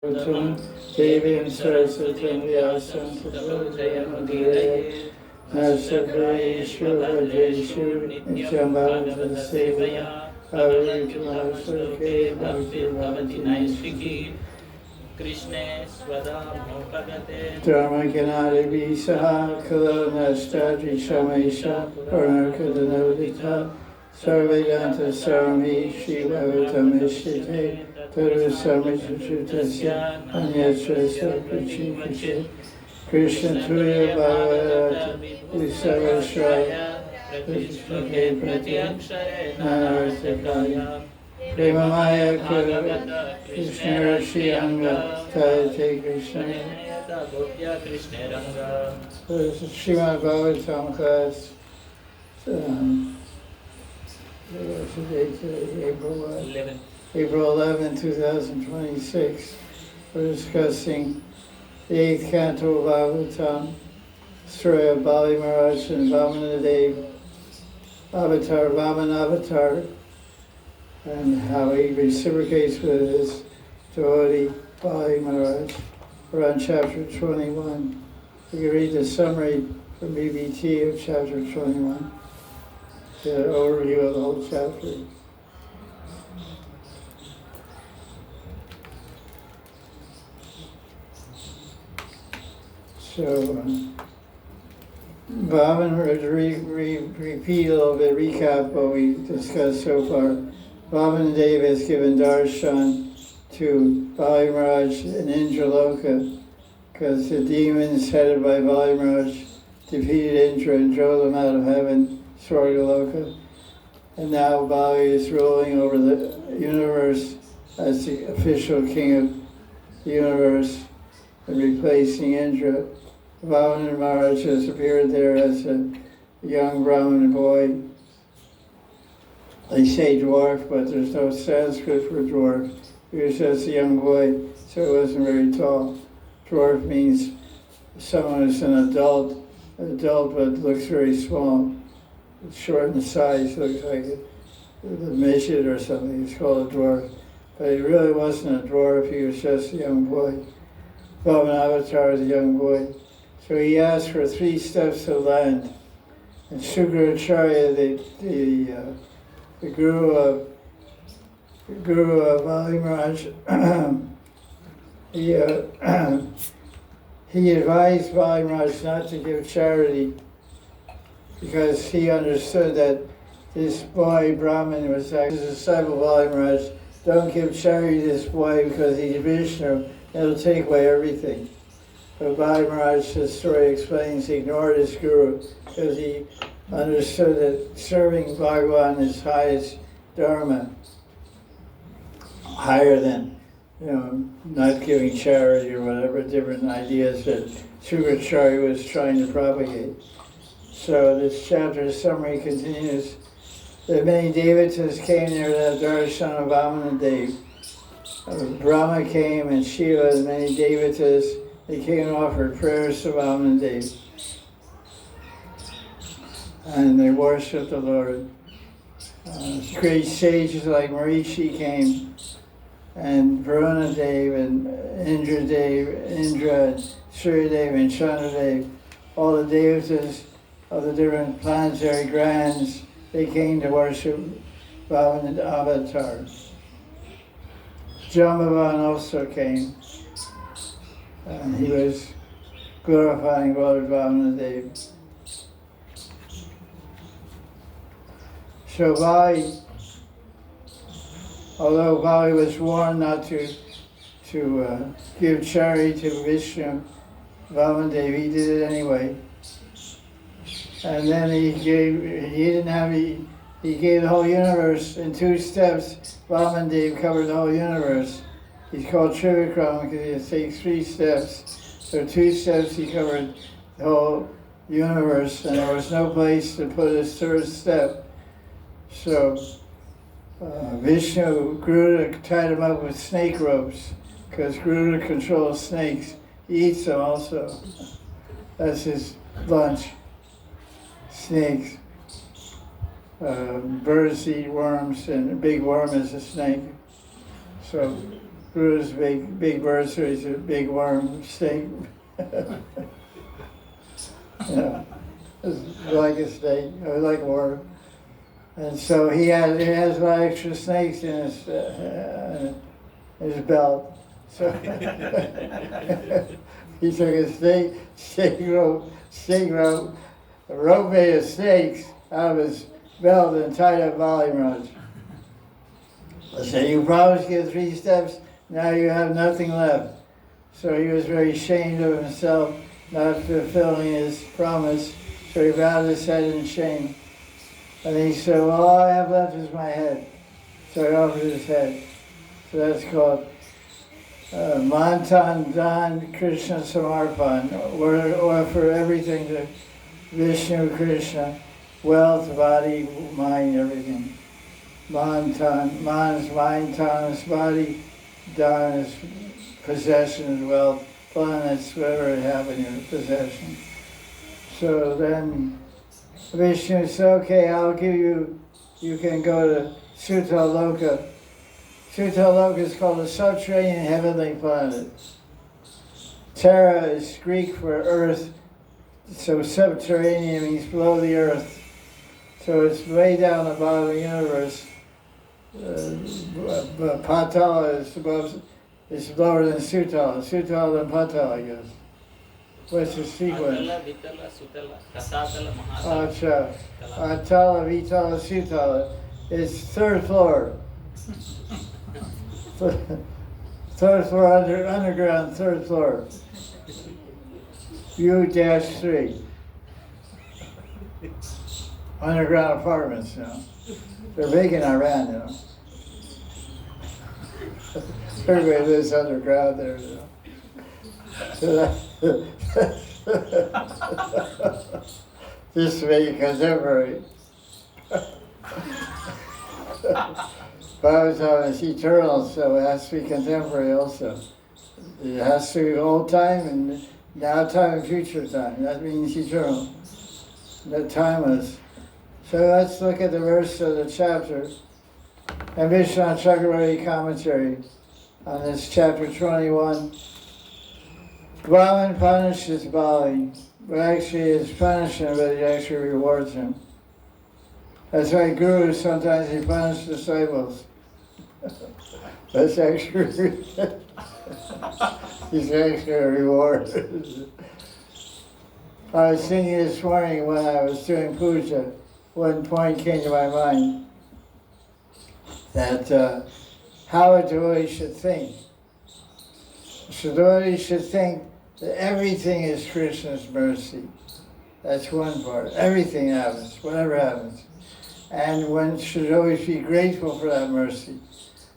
Devim Saraswatim Vyasam Tato Jayamudire Nasabhaishu Vajeshu Nityambhava Sevaya Avikamasuke Bhakti Bhavati Naishiki Krishna Swadam Mokagate Dharma Ganari Visaha Kalo Nastadri Shamesha Purnarkadanodita Sarvedanta Sarami Shivatamishite Turu Samichutasya Anyachasya Prachikiche Krishna Tuya Bhagavata Visavashraya Pratishtake Pratyakshare Nanarthakaya Premamaya Kurvata Krishna Rashi Anga Tate Krishna Krishna Ranga. So this is Srimad Bhagavatam class. What's the date today? April 11, 2026. We're discussing the 8th Canto of Bhagavatam, story of Bali Maharaj and Vamanidhi Avatar, Vaman Avatar, and how he reciprocates with his devotee Bali Maharaj. We're on chapter 21. We can read the summary from BBT of chapter 21. The overview of the whole chapter. So, Bhavan, to repeat a little bit, recap what we discussed so far. Vamanideva has given darshan to Bali Maharaj in Indraloka because the demons headed by Bali Maharaj defeated Indra and drove them out of heaven, Swargaloka. And now Bali is ruling over the universe as the official king of the universe and replacing Indra. Vaman Maharaj has appeared there as a young Brahmin boy. They say dwarf, but there's no Sanskrit for dwarf. He was just a young boy, so he wasn't very tall. Dwarf means someone who's an adult but looks very small. Short in size, looks like a midget or something. He's called a dwarf. But he really wasn't a dwarf, he was just a young boy. Vaman Avatar is a young boy. So he asked for 3 steps of land. And Shukracharya, the guru of Bali Maharaj, he advised Bali Maharaj not to give charity because he understood that this boy Brahmin was actually a disciple of Bali Maharaj. Don't give charity to this boy because he's Vishnu. It'll take away everything. But Bali Maharaj, the story explains, he ignored his guru because he understood that serving Bhagavan is highest dharma, higher than, not giving charity or whatever, different ideas that Shukracharya was trying to propagate. So this chapter summary continues. The many devatas came there to have darshan of Vamanideva. Brahma came and Shiva and many devatas. They came and offered prayers to Vamanideva. And they worshipped the Lord. Great sages like Marichi came, and Varunadev and Indra, and Suryadev and Chandradev, all the devatas of the different planetary grands, they came to worship Vaman Avatar. Jambavan also came, and he was glorifying Lord Vamanideva. So Bali, although Bali was warned not to give charity to Vishnu, Vamanideva, he did it anyway. And then he gave the whole universe in 2 steps. Vamanideva covered the whole universe. He's called Trivikram because he takes 3 steps. So 2 steps he covered the whole universe, and there was no place to put his 3rd step. So Vishnu, Garuda tied him up with snake ropes because Garuda controls snakes. He eats them also. That's his lunch. Snakes. Birds eat worms, and a big worm is a snake. So Guru's big bird, so he's a big worm snake. It's like a snake, or like a worm. And so he has a lot of extra snakes in his belt. So he took a rope made of snakes out of his belt and tied up Maharaj. I said, you promised to get 3 steps, now you have nothing left. So he was very ashamed of himself, not fulfilling his promise. So he bowed his head in shame. And he said, well, all I have left is my head. So he offered his head. So that's called Mantan Dan Krishna Samarpan, or for everything to Vishnu Krishna, wealth, body, mind, everything. Mantan, man is mind, tan is body, dan is possessions, wealth, pan is whatever it happened in your possession. So then Vishnu said, okay, I'll give you, you can go to Sutaloka. Sutaloka is called a subterranean heavenly planet. Terra is Greek for earth, so subterranean means below the earth. So it's way down the bottom of the universe. Patala is above, is lower than Sutala. Sutala than Patala, I guess. What's the sequence? Atala, Vitala, Sutala. It's third floor. Third floor, underground, third floor. U-3. Underground apartments, you know. They're big in Iran, you know. Everybody lives underground there, you know. So just to make it contemporary. Bhagavatam is eternal, so it has to be contemporary also. It has to be old time and now time and future time. That means eternal. That timeless. So let's look at the verse of the chapter. And Vishnu Chakravarti commentary on this chapter 21. Brahman punishes Bali, but actually it's punishing, but he actually rewards him. That's why gurus sometimes he punishes disciples. That's actually he's actually a reward. I was thinking this morning when I was doing puja, one point came to my mind that how a devotee should think. A devotee should think that everything is Krishna's mercy. That's one part. Everything happens, whatever happens. And one should always be grateful for that mercy.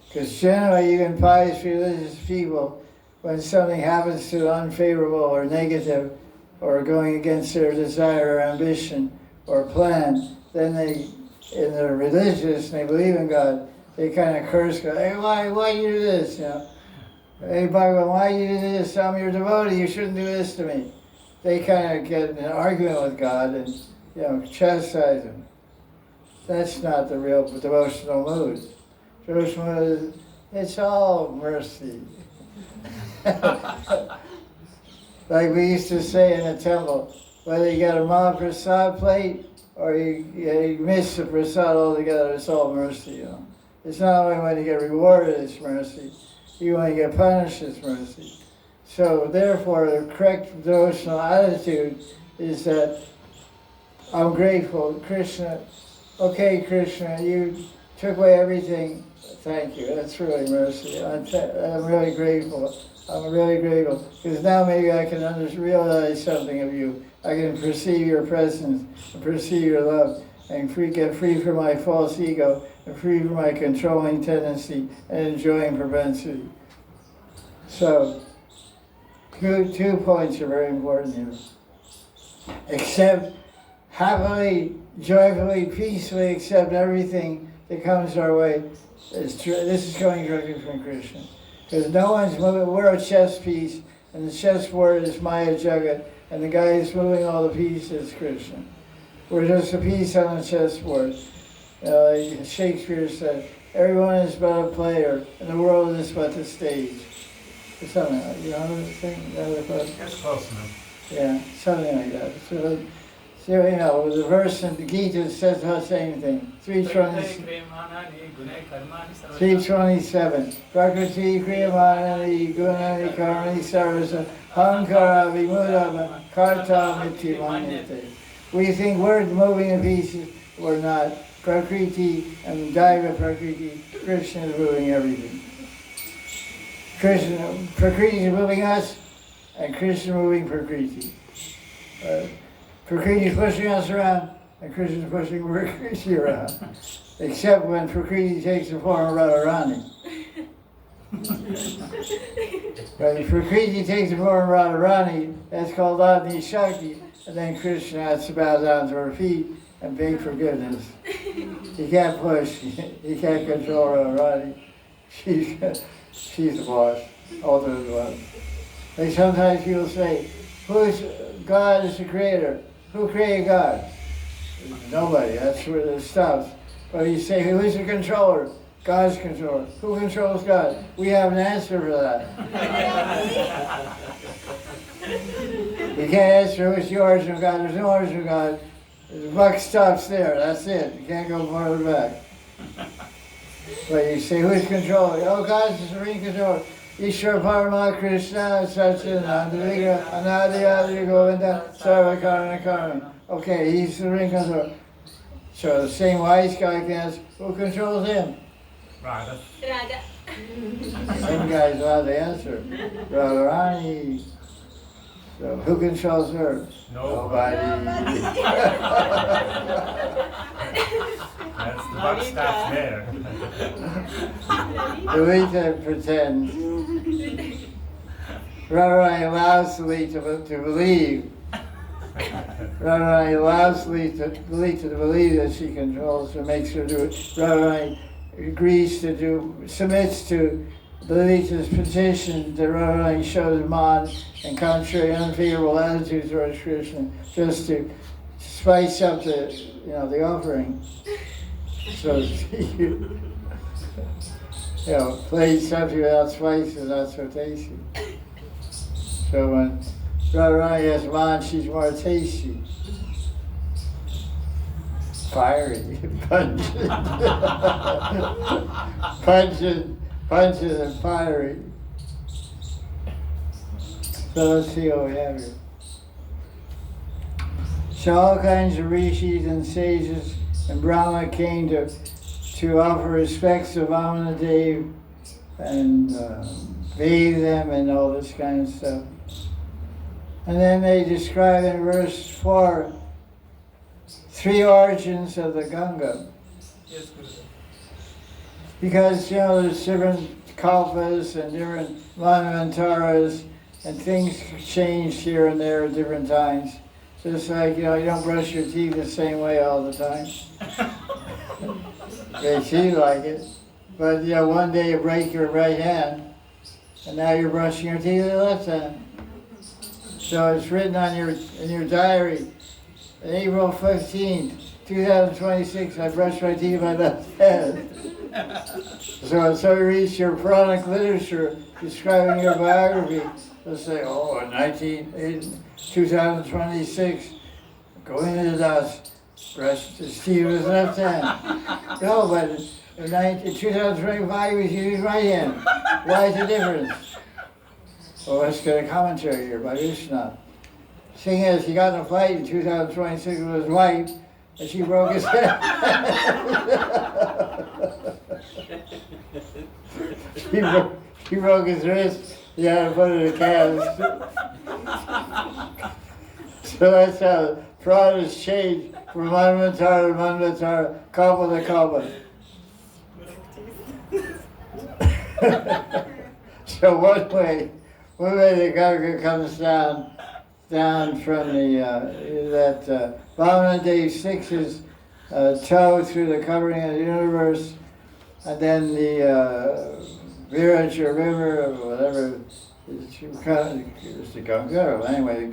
Because generally, even pious religious people, when something happens to them unfavorable or negative, or going against their desire or ambition or plan, then they, in their religious, and they believe in God, they kind of curse God. Hey, why you do this? You know, hey, Bhagavan, why you do this? I'm your devotee. You shouldn't do this to me. They kind of get in an argument with God and, you know, chastise him. That's not the real devotional mood. Devotional mood is, it's all mercy. Like we used to say in the temple, whether you got a Mahaprasad plate or you miss the prasad altogether, it's all mercy, you know. It's not only when you get rewarded, it's mercy. Even when you get punished, it's mercy. So therefore, the correct devotional attitude is that I'm grateful, Krishna. Okay, Krishna, you took away everything. Thank you. That's really mercy. I'm really grateful. I'm really grateful because now maybe I can realize something of you. I can perceive your presence, and perceive your love, and get free from my false ego, and free from my controlling tendency and enjoying propensity. So, two points are very important here. Accept happily, joyfully, peacefully accept everything that comes our way. This is coming directly from Krishna. Because no one's moving, we're a chess piece, and the chessboard is Maya Jagat, and the guy who's moving all the pieces is Krishna. We're just a piece on the chessboard. Like Shakespeare said, everyone is but a player, and the world is but the stage. Or something like that. You know the thing? That's close enough. Yeah, something like that. So you know, the verse in the Gita says the same thing. 327. Prakriti kriyamanani gunani karmani sarvasa hankara vimudava karta miti manyate. We think we're moving the pieces, we're not. Prakriti and Daiva Prakriti, Krishna is moving everything. Prakriti is moving us, and Krishna is moving Prakriti. Prakriti is pushing us around, and Krishna is pushing Prakriti around. Except when Prakriti takes the form of Radharani. When Prakriti takes the form of Radharani, that's called Adni Shakti, and then Krishna has to bow down to her feet and beg forgiveness. He can't push, he can't control Radharani. She's the boss, ultimate boss. Like sometimes people say, God is the creator? Who created God? Nobody, that's where it stops. But you say, who is the controller? God's controller. Who controls God? We have an answer for that. You can't answer who's the origin of God. There's no origin of God. The buck stops there, that's it. You can't go farther back. But you say, who's controlling? Oh, God's the supreme controller. Ishwar Parama Krishna Satchinanda Vigra Anadi Adi Govinda Sarva Karana Karana. Okay, he's the supreme controller. So the same wise guy can ask, who controls him? Radha. Same guy's allowed to answer. Radharani. So who controls her? Nobody. That's the buck stops there. Lalita pretends. Radharani allows Lalita to believe. Radharani allows Lalita to believe that she controls her, makes her do it. Radharani agrees to submits to Lalita's petition that Radharani shows Madan and contrary unfavorable attitudes towards Krishna, just to spice up the offering. So plain something without spice is not so tasty. So when Radharani has Madan, she's more tasty. Fiery, pungent, pungent and fiery. So let's see what we have here. So all kinds of rishis and sages and Brahma came to offer respects to Mahanidhi and bathe them and all this kind of stuff. And then they describe in verse 4 3 origins of the Ganga. Yes, Guru. Because, there's different kalpas and different manvantaras, and things change here and there at different times. Just like, you don't brush your teeth the same way all the time. They seem like it. But, one day you break your right hand, and now you're brushing your teeth with your left hand. So it's written in your diary, on April 15th, 2026, I brushed my teeth with my left hand. So you reach your Puranic literature describing your biography, they'll say, in 2026, going into the dust, brushed his teeth with his left hand. No, but in 2025, he was using his right hand. Why is the difference? Well, let's get a commentary here by Vishnu. Seeing as he got in a fight in 2026 with his wife, and she broke his hand. He broke his wrist, he had to put it in a cast. So that's how Prada has changed from Manvatara to Manvatara, Kalpa to Kalpa. So one way the Ganga comes down from that Mahanidhi sticks his toe through the covering of the universe, and then the Viraja river, or whatever, it's the Ganga. Anyway,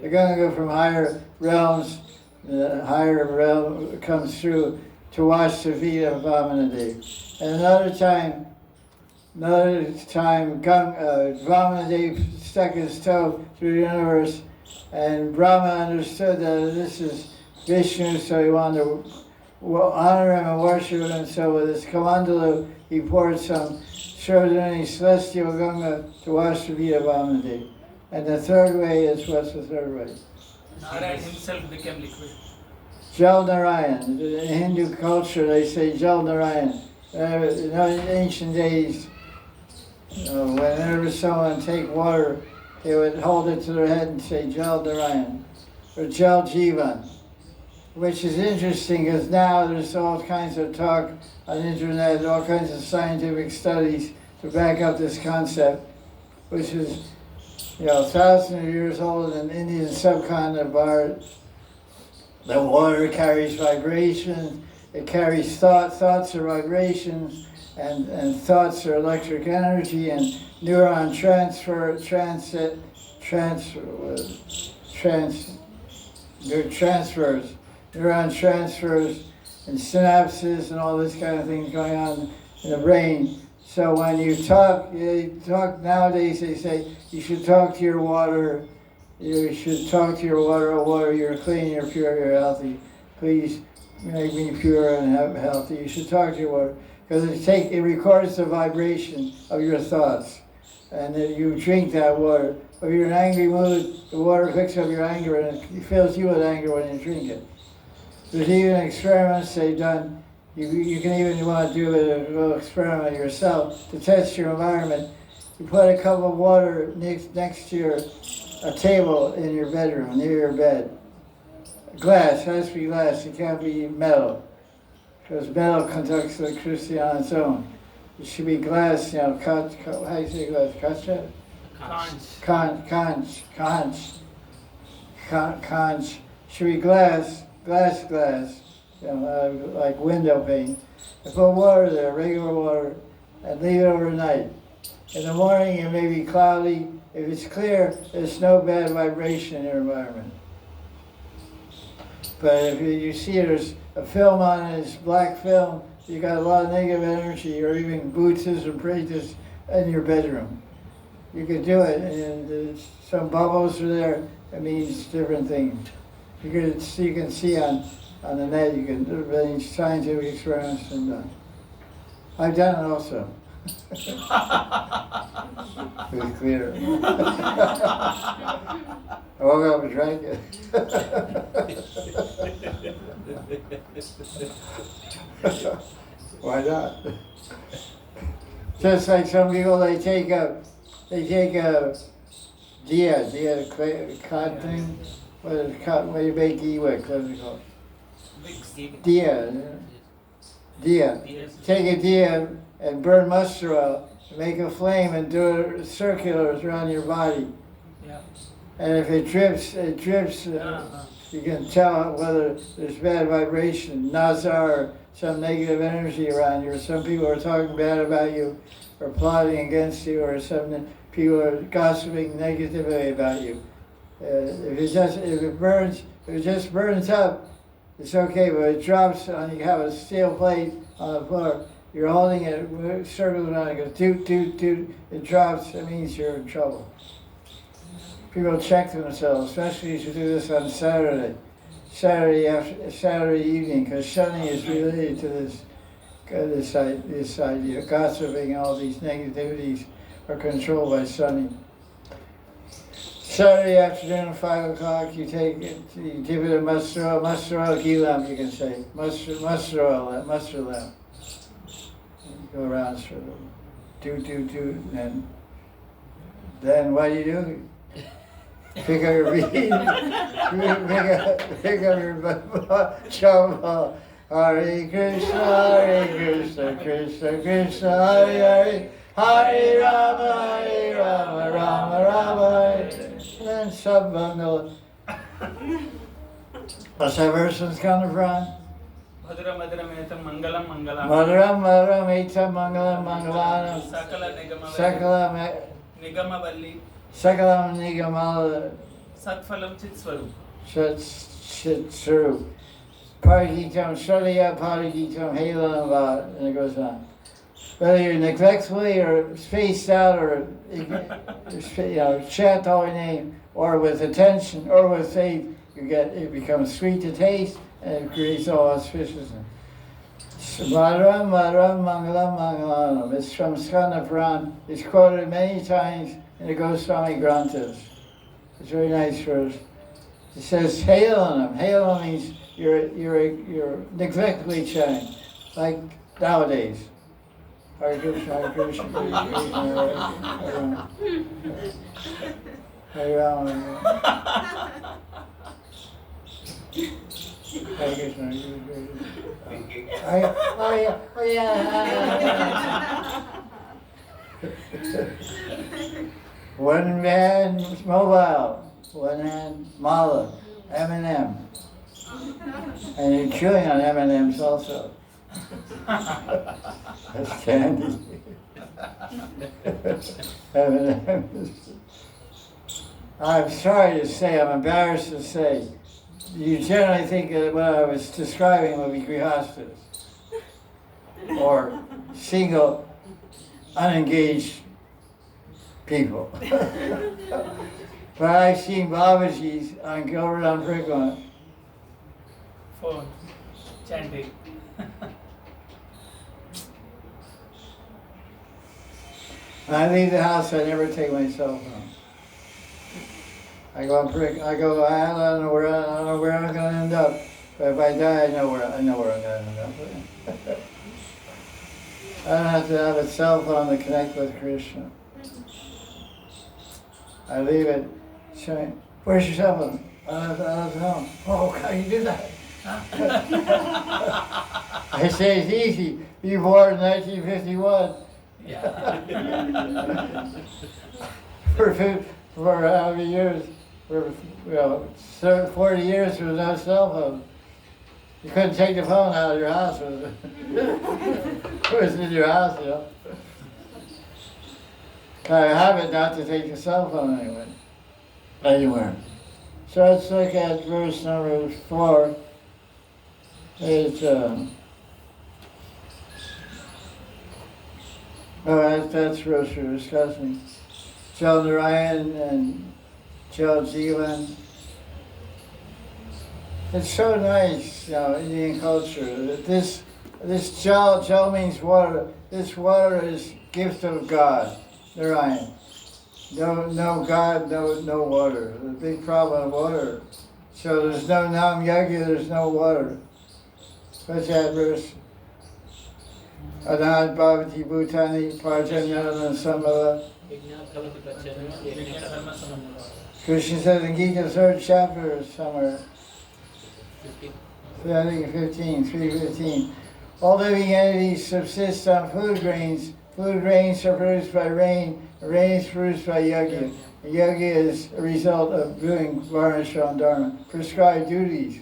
the Ganga from higher realms, the higher realm comes through to wash the feet of Vamanadeva. And another time, Vamanadeva stuck his toe through the universe, and Brahma understood that this is Vishnu, so he wanted to honor him and worship him. So with his Kamandalu, he poured some Shrodhani celestial Ganga to wash the feet of Vamanadeva. And the third way is, what's the third way? Maharaj himself became liquid. Jal Narayan. In Hindu culture, they say Jal Narayan. In ancient days, whenever someone take water, they would hold it to their head and say Jal Narayan or Jal Jivan, which is interesting because now there's all kinds of talk on the internet, all kinds of scientific studies to back up this concept, which is thousands of years old in the Indian subcontinent of Bharat. The water carries vibrations, it carries thoughts are vibrations, and thoughts are electric energy, and neuron transfers, and synapses and all this kind of thing going on in the brain. So when you talk nowadays, they say you should talk to your water. You should talk to your water. Oh, water, you're clean, you're pure, you're healthy. Please make me pure and healthy. You should talk to your water because it records the vibration of your thoughts, and then you drink that water. If you're in an angry mood, the water picks up your anger and it fills you with anger when you drink it. There's even experiments they've done. You can even want to do a little experiment yourself to test your environment. You put a cup of water next to a table in your bedroom, near your bed. Glass, it has to be glass, it can't be metal, because metal conducts electricity on its own. It should be glass, how do you say glass? Conch. Should be glass, like window pane. You put water there, regular water, and leave it overnight. In the morning it may be cloudy. If it's clear, there's no bad vibration in your environment. But if you see there's a film on it, it's black film, you got a lot of negative energy, or even bhutas or pretas in your bedroom. You could do it, and some bubbles are there, it means different things. You can see on the net, you can do many scientific experiments and done. I've done it also. It was clear. I woke up and drank it. Why not? Just like some people, they take a dia cod thing. What is it called? What do you make ghee with? What is it called? Dia. Take a dia and burn mustard oil, make a flame and do it circulars around your body. Yeah. And if it drips, you can tell whether there's bad vibration, nazar, some negative energy around you, or some people are talking bad about you, or plotting against you, or some people are gossiping negatively about you. If it just burns up, it's okay, but it drops on, you have a steel plate on the floor, you're holding it, circles around, it goes toot, toot, toot, it drops, it means you're in trouble. People check themselves, especially if you do this on Saturday evening, because shunning is related to this idea. Gossiping, all these negativities are controlled by shunning. Saturday afternoon, 5 o'clock, you take it, you give it a mustard oil ghee lamp, you can say, mustard lamp. You go around, sort of, toot, and then what do? Pick up your bead, pick up your chum, Hare Krishna, Krishna Krishna, Hare Hare, Hare Rama, Rama Rama, and then sub-bundle. What's that verse coming from? Madhura Madhura Metam Mangalam Mangalam. Madhura Madhura Metam Mangalam Mangalam. Sakala Nigamavali. Sakalam Nigamala. Satphalam Chit Swarup. Chit Swarup. Parigitam Shradaya Parigitam Helanava, and it goes on. Whether you're neglectfully or spaced out or chant all your name, or with attention or with faith, it becomes sweet to taste and it creates all auspiciousness. Madram Madram Mangalam Mangalanam. It's from Skanda Puran. It's quoted many times in the Goswami Granthas. It's a very nice verse. It says Helanam. Helanam means you're neglectfully chanting, like nowadays. Hare Krishna, Hare Krishna, Hare Krishna, Hare Rama, Hare Krishna, Hare One hand mobile, one hand mala, M&M. And you're chewing on M&Ms also. That's candy. M&Ms. I'm sorry to say, I'm embarrassed to say, you generally think that what I was describing would be grihastas or single, unengaged people. But I've seen Babaji's on Govardhan Prikma. Phone, chanting. When I leave the house, I never take my cell phone. I don't know where I'm going to end up. But if I die, I know where I'm going to end up. I don't have to have a cell phone to connect with Krishna. I leave it saying, "Where's your cell phone?" I don't know. Oh, how you do that? I say it's easy. You were born in 1951. Yeah. for how many years? For 40 years there was no cell phone. You couldn't take the phone out of your house. It was in your house, you know. Kind of habit not to take the cell phone anywhere. So let's look at verse number 4. It's that's verse we're discussing. Jal Narayan and Jal Jivan. It's so nice, Indian culture. That this Jal means water. This water is gift of God, Narayan. No God, no water. The big problem of water. So there's no Nam Yagya, there's no water. What's that verse? Anad Bhavati Bhutani Parjanyana Samala. Krishna says in Gita 3rd chapter somewhere. I think 3:15. All living entities subsist on food grains. Food grains are produced by rain. Rain is produced by yagya. Yagya is a result of doing varnashram dharma. Prescribed duties.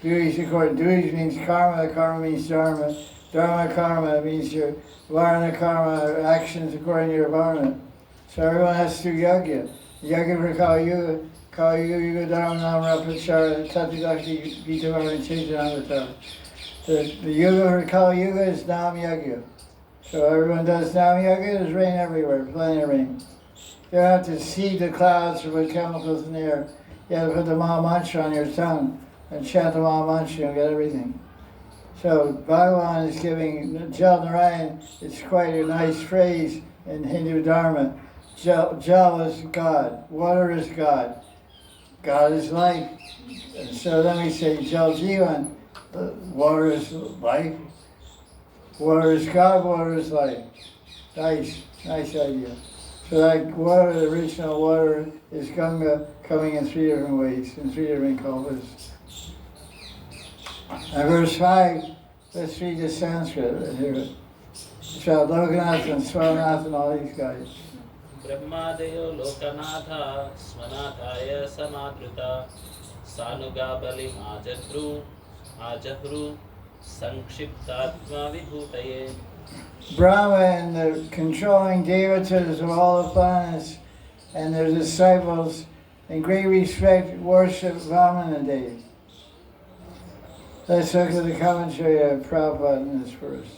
Duties means karma. Karma means dharma. Dharma karma means your varna karma, actions according to your varna. So everyone has to do yagya. Yagya for Kali Yuga Dharma Nam Rapachara Tathagakti Gita Varna Chaitanya. The yuga for Kali Yuga is Nam Yagya. So everyone does Nam Yagya, there's rain everywhere, plenty of rain. You don't have to seed the clouds or put chemicals in the air. You have to put the Maha Mantra on your tongue and chant the Maha Mantra, you'll get everything. So Bhagavan is giving Jal Narayan, it's quite a nice phrase in Hindu Dharma. Jal is God, water is God, God is life. And so then we say Jal Jivan, water is life, water is God, water is life. Nice idea. So that water, the original water, is Ganga coming in 3 different ways, in 3 different colors. And verse 5, let's read the Sanskrit. So Lokanath and Swarnath and all these guys. Brahmadeyo Lokanatha Swanataya Samadruta Sanuga Balim Ajahru Sankshiptatma Vibhutaye. Brahma and the controlling devatas of all the planets and their disciples in great respect worship Vamanadeva. Let's look at the commentary of Prabhupada in this verse.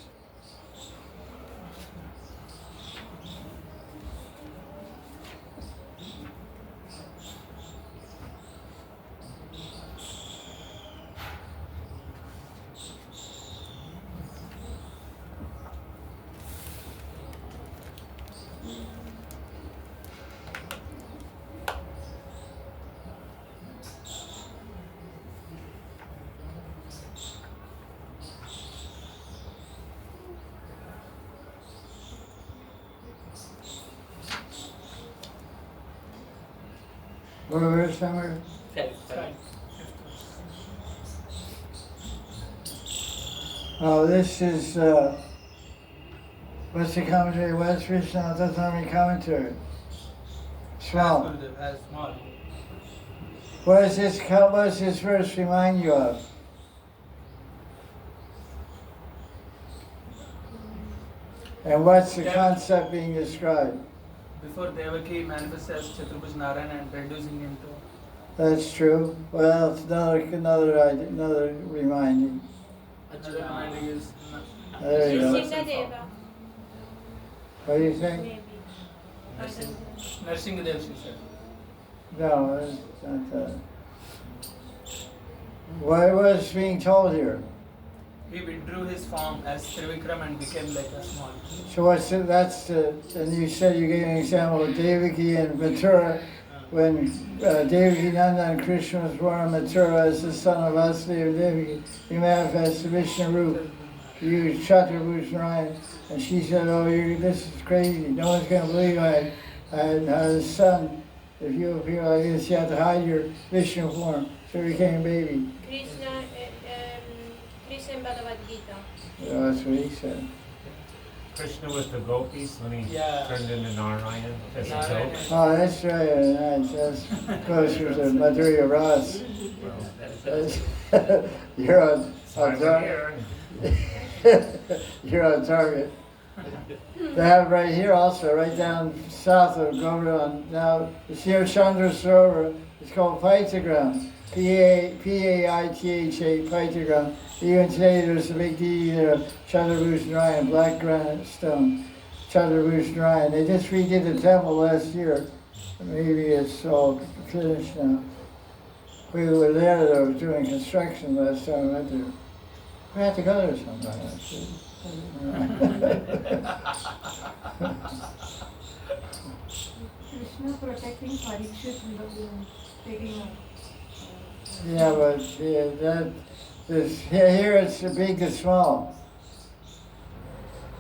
What verse number? Right. Oh, this is, what's the commentary? What's Krishna Tatami commentary? Small. As small. What does this verse remind you of? And what's the concept being described? Before Devaki manifests as Chaturbuj Narayana and reducing him to. That's true. Well, it's another reminding. Another reminding is. There you go. Nrsimhadeva, What do you think? maybe. I don't know. Nrsimhadev, she said. No, it's not that. What was being told here? He withdrew his form as Trivikram and became like a small. So and you said you gave an example of Devaki and Mathura. When Devaki Nanda and Krishna was born in Mathura as the son of Vasudeva and Devaki, he manifested Vishnu Rup, used Chaturbuj Narayan, and she said, "Oh, this is crazy. No one's going to believe I had a son. If you appear like this, you have to hide your Vishnu form." So he became a baby. Krishna in Bhagavad Gita. That's what he said. Krishna was the gopis when he Yeah. turned into Narayan as a Narayan. joke. Oh, that's right. That's closer to Madhurya Ras. You're on Here. You're on target. They have right here also, right down south of Govardhan. Now, it's near Chandra Sarovar. It's called Paitagram. Paitha, Paitagram. Even today there's a big deity there, Chaturbuj Narayan, black granite stone. Chaturbuj Narayan. They just redid the temple last year. Maybe it's all finished now. We were there though, doing construction last time we went there. We have to go there sometime. Krishna protecting Parikshit taking up. Yeah, but here it's the big to small.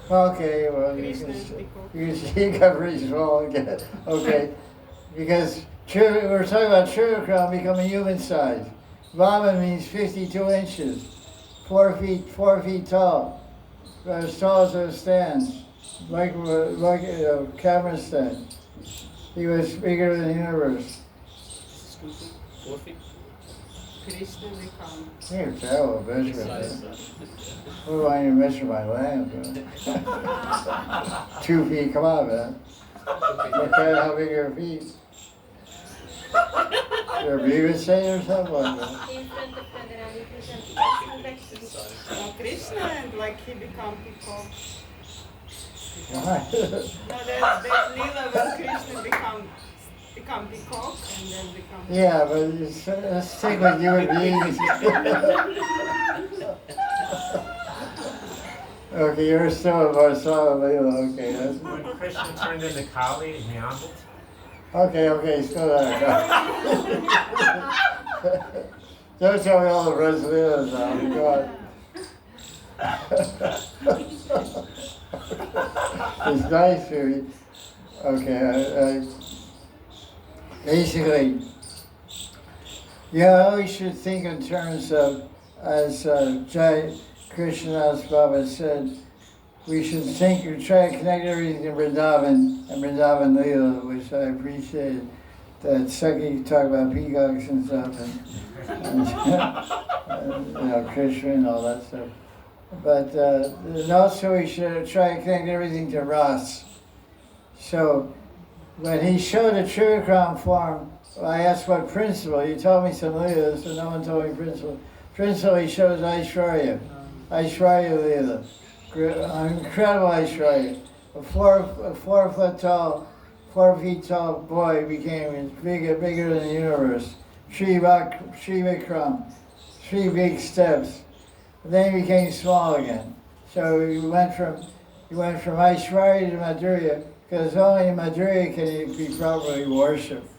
Okay, well you can got pretty small again. Okay, because we're talking about Trivakram becoming human size. Vaman means 52 inches, 4 feet tall, as tall as a stand, like a camera stand. He was bigger than the universe. 4 feet. Krishna become. You're terrible measurement. What do I need to measure my land? 2 feet, come on, man. Look at how big your feet. You're a beaver say or something like that. In front of Radharani, Krishna and like he become peacock. Why? No, there's Leela when Krishna become peacock and then become. Yeah, but let's take like human beings. Okay, you're still a Varsala Leela. Okay, that's When Krishna turned into Kali in the Ambit, okay, still there. Don't tell me all the rest of Leelas now. God. It's nice to me. Okay, basically, you always should think in terms of, as Jai Krishnadas Baba said, we should think and try to connect everything to Vrindavan and Vrindavan Leela, which I appreciated. That Saki talked about peacocks and stuff, and Krishna and all that stuff. But and also we should try to connect everything to Ras. So when he showed the Trivikram form, I asked what principle. You told me some Leelas, but no one told me principle. Principally shows Aishwarya. Aishwarya Leela. Incredible Aishwarya. A 4 foot tall, 4 feet tall boy became bigger than the universe. Sri Vikram. 3 big steps. Then he became small again. So he went from Aishwarya to Madhurya, because only in Madhurya can he be properly worshipped.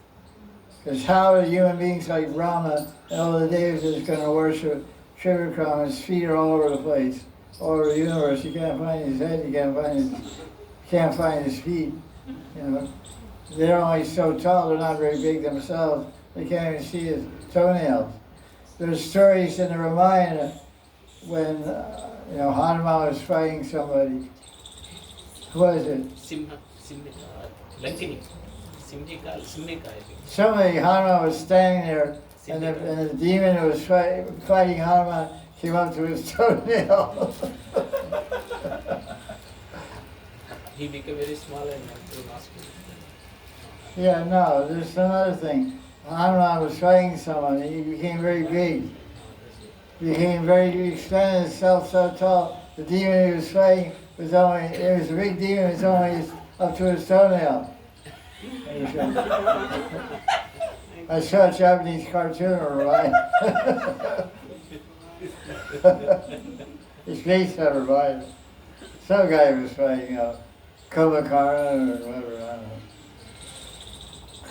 Because how are human beings like Brahma and all the devas is going to worship Trivikram? His feet are all over the place, all over the universe. You can't find his head, you can't find his feet. You know, they're only so tall, they're not very big themselves. They can't even see his toenails. There's stories in the Ramayana when Hanuman was fighting somebody. Who was it? Simhika, Lankini. Simhika, I think. Somebody, Hanuman was standing there, and the demon who was fighting Hanuman came up to his toenail. He became very small and went to hospital. Yeah, no, there's another thing. Hanuman was fighting someone, and he became very big. He expanded himself so tall. The demon he was fighting was a big demon, it was only up to his toenail. I saw a Japanese cartoon, right? His face never mind. Some guy was fighting Kumbhakarna or whatever, I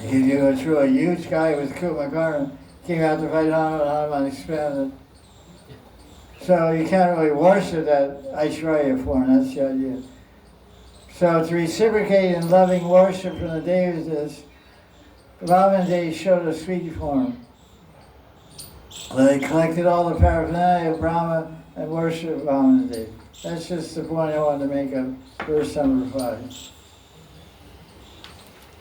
don't know. You go through a huge guy with Kumbhakarna, came out to fight Hanuman expanded. So you can't really worship that Aishwarya form, that's the idea. So to reciprocate in loving worship from the devas, Mahanidhi showed a sweet form. They collected all the paraphernalia of Brahma and worshiped Mahanidhi. That's just the point I wanted to make of verse number 5.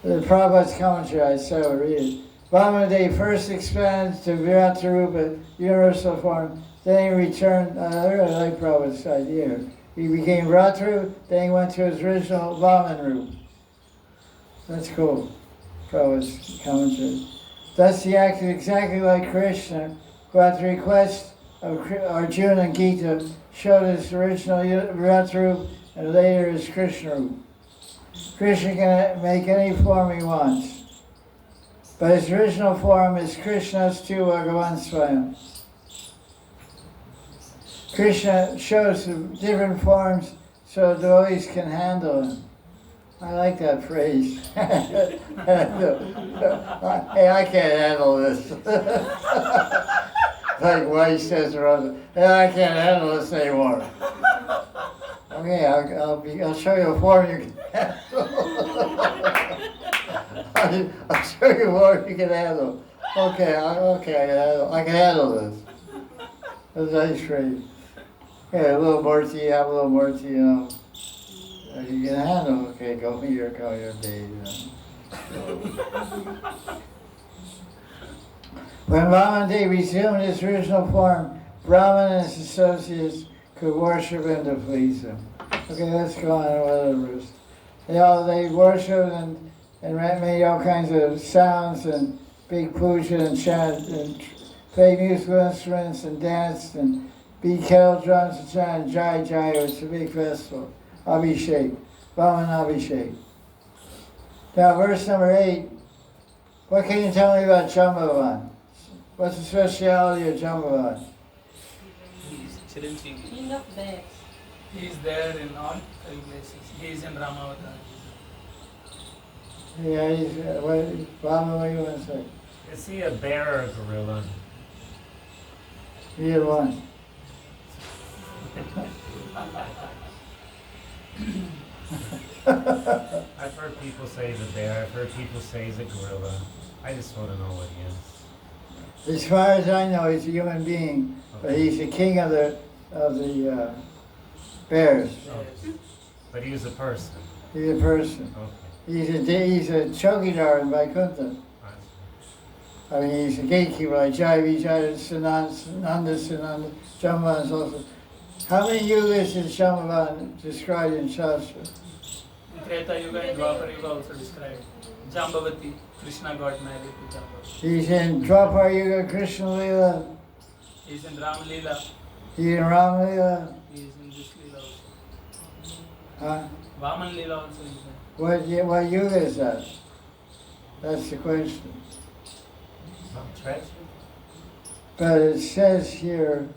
The Prabhupada's commentary, I said I would read it. Mahanidhi first expanded to Viratarupa, universal form, then he returned. I really like Prabhupada's idea. He became Viratarupa, then he went to his original Brahman root. That's cool. Prabhupada's commentary. Thus he acted exactly like Krishna, who at the request of Arjuna and Gita showed his original Viratarupa and later his Krishna root. Krishna can make any form he wants, but his original form is Krishna's tu Bhagavan Swayam. Krishna shows different forms so devotees can handle him. I like that phrase. Hey, I can't handle this. Like Weiss says to Rosa, hey, I can't handle this anymore. Okay, I'll show you a form you can handle. I'll show you a form you can handle. Okay, I can handle this. That's a nice phrase. Yeah, a little more tea, have a little more tea, you can handle, okay, go here, babe. When Mahanidhi resumed his original form, Brahman and his associates could worship him to please him. Okay, let's go on to another verse. They worshipped and made all kinds of sounds and big puja and chant and played musical instruments and danced and beat kettle drums and chant Jai Jai. It was a big festival. Abhishek, Brahman Abhishek. Now verse number 8. What can you tell me about Jambavan? What's the speciality of Jambavan? He's Chiranjeevi. King of bears. He is there in all 5 places. He is in Ramavatar. Yeah, he's, Brahman, what do you want to say? Is he a bear or a gorilla? Either one. I've heard people say he's a bear, I've heard people say he's a gorilla. I just want to know what he is. As far as I know, he's a human being, but he's the king of the bears. Okay. But he's a person. He's a person. Okay. He's a Chowkidar in Vaikuntha. I mean, he's a gatekeeper like Jai Vijay, Nanda, Jambavan is also. How many yugas is Jambavan described in Shastra? Treta Yuga and Dwapara Yuga also described. Jambavati, Krishna got married to Jambavati. He's in Dwapara Yuga, Krishna Leela. He's in Ram Leela. He in Ramlila? He is in this Leela also. Huh? Vaman Leela also is there. What yuga is that? That's the question. Treasure? But it says here,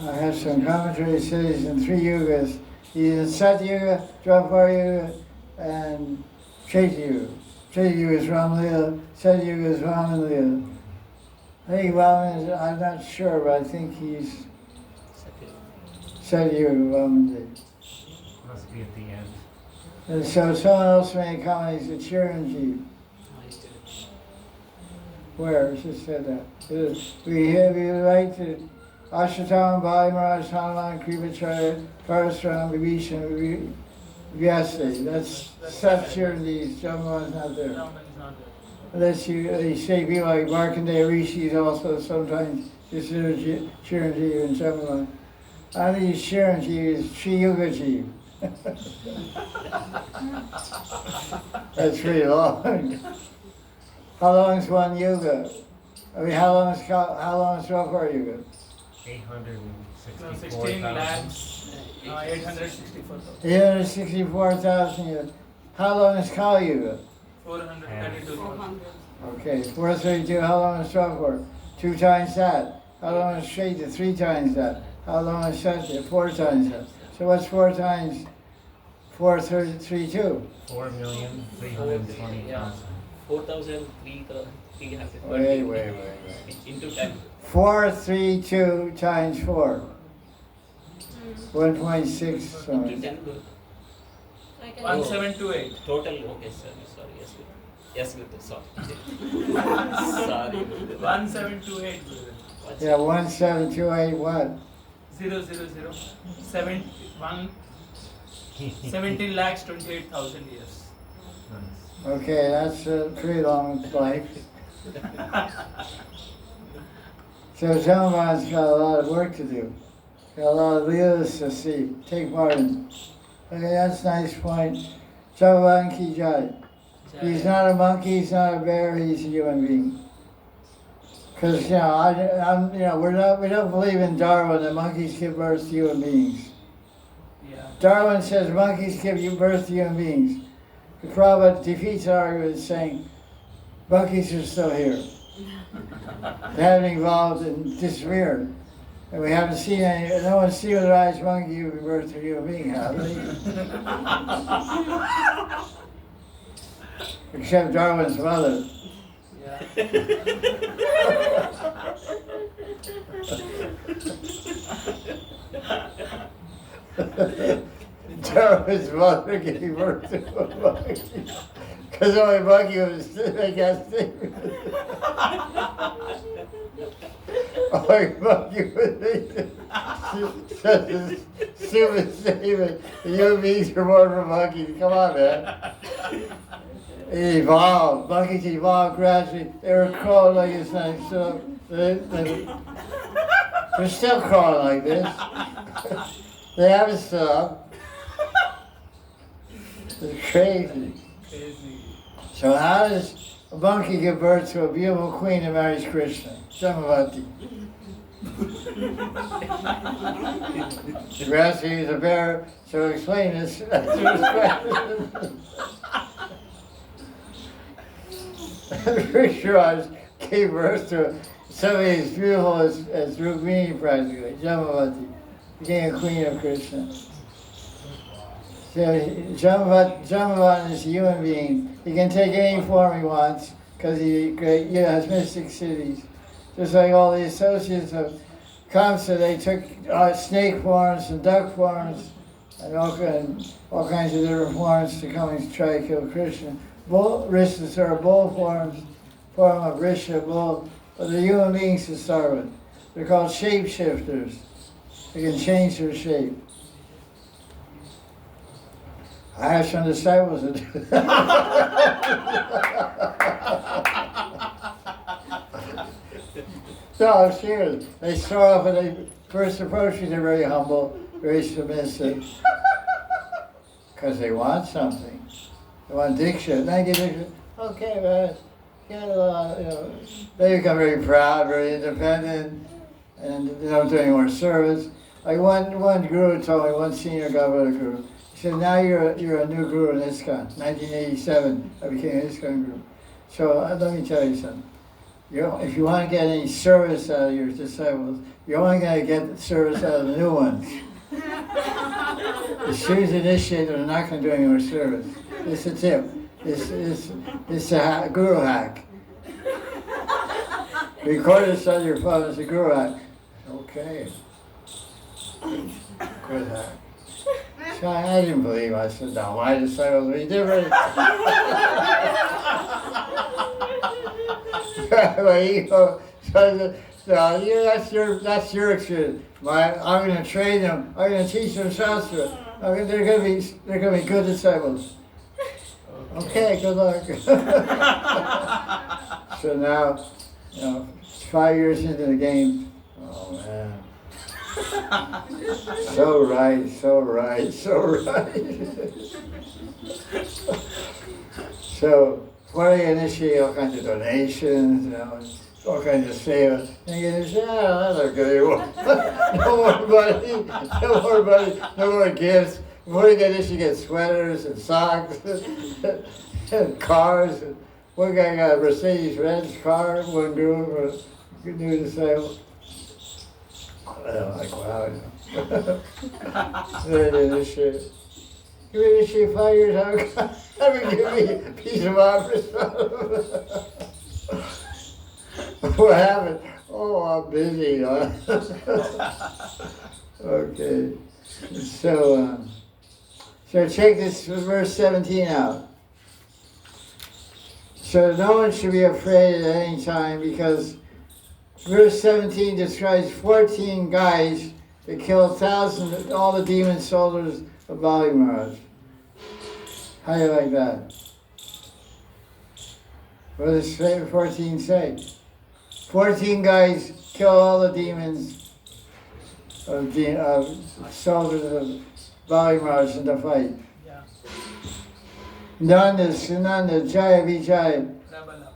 I have some commentary, it says in 3 yugas. He's in Sat Yuga, Dwapar Yuga, and Treta Yuga. Treta Yuga is Ramlila, Sat Yuga is Vaman Leela. I think Vaman is, I'm not sure, but I think he's Sat Yuga, Vaman Leela. Must be at the end. And so someone else made a comment, he's a Chiranjeev. Where? It just said that. We write to Ashwatthama, Bali Maharaj, Hanuman, Kripacharya, Parasuram, Vibhishan, Vyasa. That's Chiranjeev. Jambavan's not there. Raman is not there. Unless you say people like Markandeya Rishi is also sometimes considered Chiranjeev and Jambavan. I think he's Chiranjeev is Sri Yuga Jeev. That's pretty long. How long is one yuga? I mean, how long is Dwapar Yuga? 16 864,000. lakhs, 864,000. 864,000 years. How long is Kali Yuga? 432,000. 400. Okay, 432. How long is Dwapar? 2 times that. How long is Treta? 3 times that. How long is Satya? 4 times that. So what's 4 times 432? 4,320,000. 4,300. Wait. Into 10. 432 times 4. Mm. 1.6 Into something. 10 good. I can 1728. Total, okay, sorry, yes, Guru, sorry. Sorry, Guru. 1728. Yeah, 1728 what? 000 17 lakhs 28,000 years. Nice. Okay, that's a pretty long life. So Jambavan's got a lot of work to do. Got a lot of leelas to see, take part in. Okay, that's a nice point. Jambavan ki jai. He's not a monkey, he's not a bear, he's a human being. Because, we don't believe in Darwin that monkeys give birth to human beings. Yeah. Darwin says monkeys give you birth to human beings. The Prabhupada defeats the argument saying monkeys are still here. They haven't evolved and disappeared. And we haven't seen any, no one's seen with their eyes monkey give birth to a human being, have they? Except Darwin's mother. Yeah. Darwin's mother gave birth to a monkey. Because only monkey was they got sick. Only monkey was such a stupid statement. The human beings are born from monkeys. Come on, man. It evolved. Monkeys evolved gradually. They were crawling like this thing, so they're still crawling like this. They haven't stopped. It's crazy. Crazy. So how does a monkey give birth to a beautiful queen that marries Krishna? Samavati. You're asking he's a bear, so explain this. Rishiraj gave birth to somebody as beautiful as Rukmini practically, Jamavati, became a queen of Krishna. So Jambavan is a human being. He can take any form he wants because he has mystic cities. Just like all the associates of Kamsa, they took snake forms and duck forms and all kinds of different forms to come and try to kill Krishna. Bull form of Risha, bull, but the human beings to start with. They're called shapeshifters. They can change their shape. I have some disciples that do that. No, I'm serious. They start off when they first approach you, they're very humble, very submissive. Because they want something. They want diksha. Then get diksha. Okay, man. They become very proud, very independent, and they don't do any more service. Like one guru told me, one senior Gopal guru, he said, now you're a new guru in ISKCON. 1987, I became an ISKCON guru. So let me tell you something. If you want to get any service out of your disciples, you're only going to get service out of the new ones. The serious initiated are not going to do any more service. It's a tip. It's a guru hack. Record this on your phone as a guru hack. Okay. Good hack. So I didn't believe. I said, no, my disciples will be different. My ego says, no, that's your experience. I'm going to train them. I'm going to teach them Shastra. They're going to be good disciples. Okay, good luck. So now, 5 years into the game. Oh man. So right. So, why do you initiate all kinds of donations, all kinds of sales? And you say, oh, that's good. No more money, no more gifts. What do you get? You get sweaters and socks and cars. And one guy got a Mercedes-Benz car, one group new disciple. I'm like, wow, Very initiate. You initiate 5 years out, haven't given me a piece of office. What happened? Oh, I'm busy. Okay. So check this verse 17 out. So no one should be afraid at any time, because verse 17 describes 14 guys that killed thousands, all the demon soldiers of Babaji Maharaj. How do you like that? What does 14 say? 14 guys kill all the demons of soldiers of Babaji Maharaj in the fight. Nanda, Sunanda, Jaya Vijaya,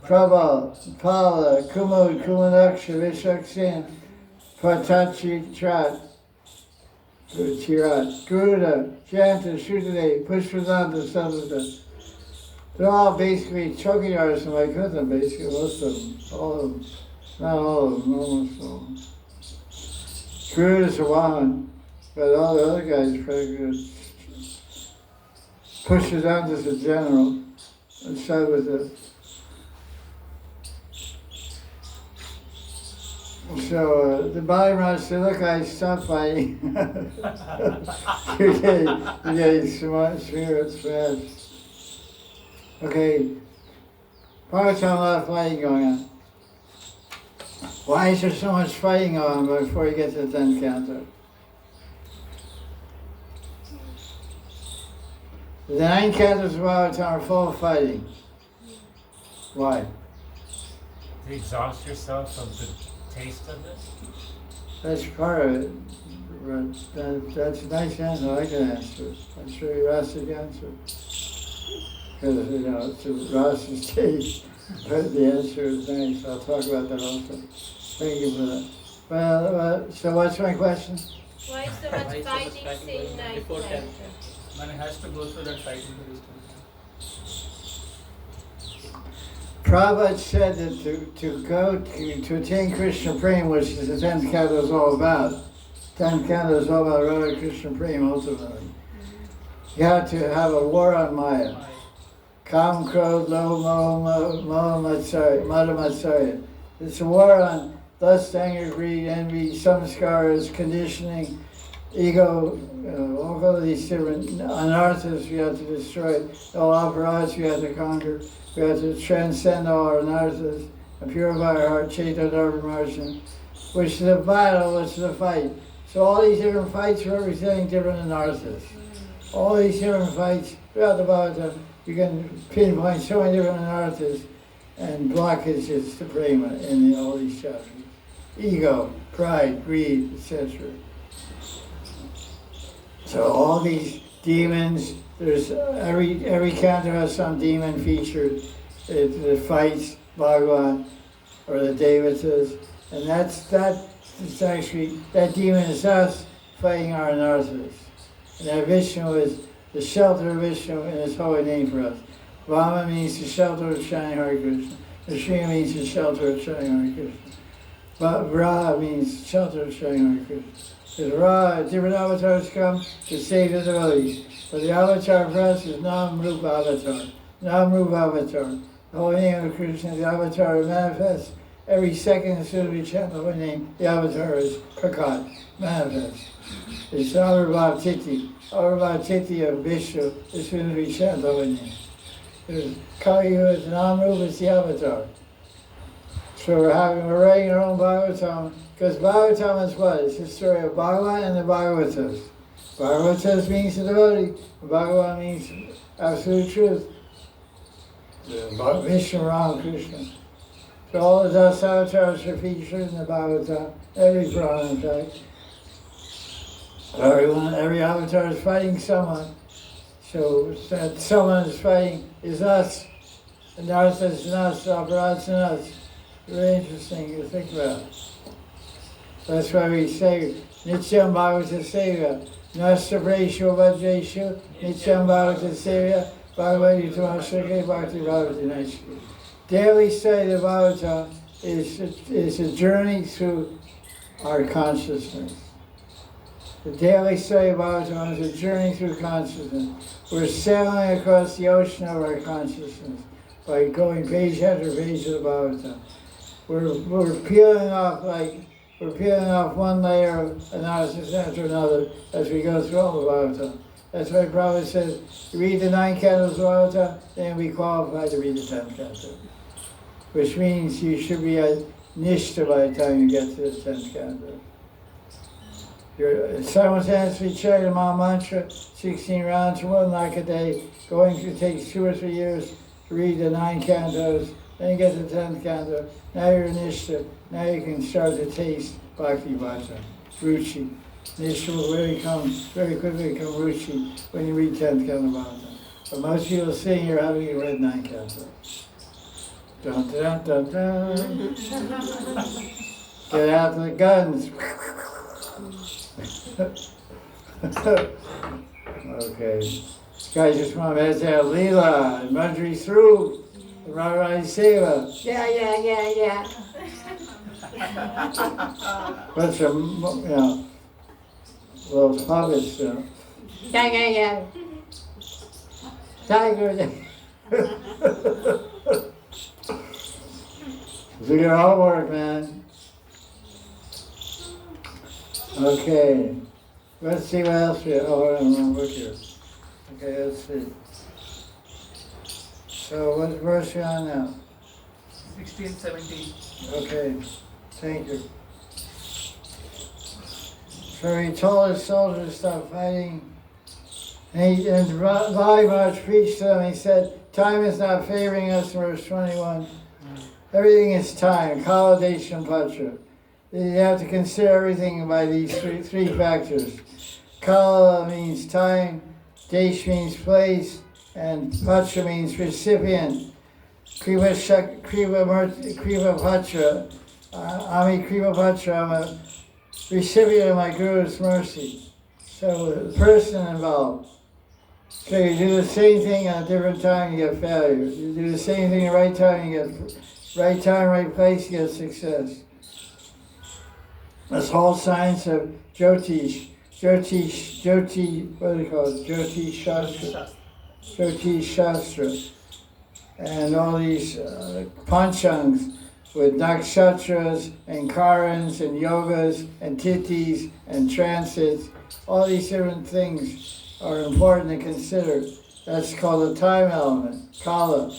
Prabal, Pala, Kumud, Kumanaksha, Vishaksin, Patachi Chat, Chirat, Garuda, Janta, Shudade, Pushpadanta, Sadhata. They're all basically choking artists in Vaikuntha, basically, most of them. All of them. Not all of them, almost all of them. Garuda's a Wahan, but all the other guys are pretty good. Pushpadanta's a general, and so was the. So the Babaji Maharaj said, look, I stopped fighting. You're getting smart, smashed. Okay, Bhagavatam, a lot of fighting going on. Why is there so much fighting going on before you get to the 10th canto? The 9 cantos of Bhagavatam are full of fighting. Why? To exhaust yourself from the taste of this? That's part of it. That's a nice answer. I like that answer. I'm sure you asked the answer. Because, it's a Ross's taste. But the answer is nice. I'll talk about that also. Thank you for that. Well, so what's my question? Why is so much fighting in night? Before 10. Man has to go through that fighting to this time. Prabhupada said that to attain Krishna Prema, which is the 10th canto is all about. 10th canto is all about Radha Krishna Prema ultimately. You have to have a war on Maya. Kam, Krodh, Loh, Moha, Mada, Matsarya. It's a war on lust, anger, greed, envy, samskaras, conditioning, ego, all of these different anarthas we have to destroy. All aparats we have to conquer. We have to transcend all our anarthas and purify our heart, Chaitanya Dharma Marjan, which is the battle, which is the fight. So all these different fights are representing different anarthas. All these different fights throughout the Bhagavatam, you can pinpoint so many different anarthas and blockages to prema in all these chapters. Ego, pride, greed, etc. So all these demons, there's every canto has some demon featured. The fights, Bhagavan, or the Devatas, and that it's actually, that demon is us fighting our anarthas. And that Vishnu is the shelter of Vishnu in his holy name for us. Rama means the shelter of shining Hare Krishna. Krishna means the shelter of shining Hare Krishna. But Ra means shelter of shining Hare Krishna. Because Ra, different avatars come to save the devotees. But the avatar for us is Nam-Rupa avatar. Nam-Rupa avatar. The holy name of Krishna, the avatar manifests. Every second as soon as we chant the holy name, the avatar is Prakat, manifest. It's Aurabhav Titi. Aurabhav Titi of Vishnu as soon as we chant the holy name. There's Kali is Nam-Rupa is the avatar. So we're writing our own Bhagavatam, because Bhagavatam is what? It's the story of Bhagavan and the Bhagavatas. Bhagavatas means the devotee, Bhagavan means absolute truth. Vishnu, Ram, Krishna. So all the dust avatars are featured in the Bhagavatam, every Purana in fact. Every avatar is fighting someone. So that someone is fighting is us. And Narsa is in us, Aparat's in us. Very interesting to think about. That's why we say, Nityam Bhagavata Sevya, Nasta Breshu Vajreshu, Nityam Bhagavata Sevya, Bhagavati Tamashake Bhakti Bhagavati Naishki. Daily study of Bhagavatam is a journey through our consciousness. The daily study of Bhagavatam is a journey through consciousness. We're sailing across the ocean of our consciousness by going page after page of the Bhagavatam. We're peeling off one layer of analysis after another as we go through all the Bhagavatam. That's why Prabhupada says, you read the 9 cantos of Bhagavatam, then we qualify to read the 10th canto. Which means you should be at Nishta by the time you get to the 10th canto. You're simultaneously chanting Maha Mantra, 16 rounds, 1 lakh a day, going to take 2 or 3 years to read the 9 cantos, then you get to the 10th canto. Now you're Nishta. Now you can start to taste Bhakti Bhaja, Ruchi. Nishta will very quickly become Ruchi when you read 10th canto Bhagavatam. But most people think you're having read 9 cantos. Dun, dun, dun, dun. Get out the guns. Okay. This guy just want to meditate Leela and Manjari through the Maharaj Seva. Yeah. Bunch of, those hobbits, Yeah. Tiger. Do your homework, man. Okay. Let's see what else we have. Oh, I don't know what here. Okay, let's see. So what verse are you on now? 16, 17. Okay, thank you. So he told his soldiers to stop fighting. And Maharaj preached to them. He said, time is not favoring us, verse 21. Everything is time, Kala, Desh, and Patra. You have to consider everything by these three factors. Kala means time, Desh means place, and Patra means recipient. Kriva Patra, Ami Kriva Patra, I'm a recipient of my Guru's mercy. So the person involved. So you do the same thing at a different time, you get failure. You do the same thing at the right time, you get right time, right place, you get success. This whole science of Jyotish, what do they call it? Jyotish Shastra. And all these panchangs with nakshatras and karans and yogas and titis and transits, all these different things are important to consider. That's called the time element, kala.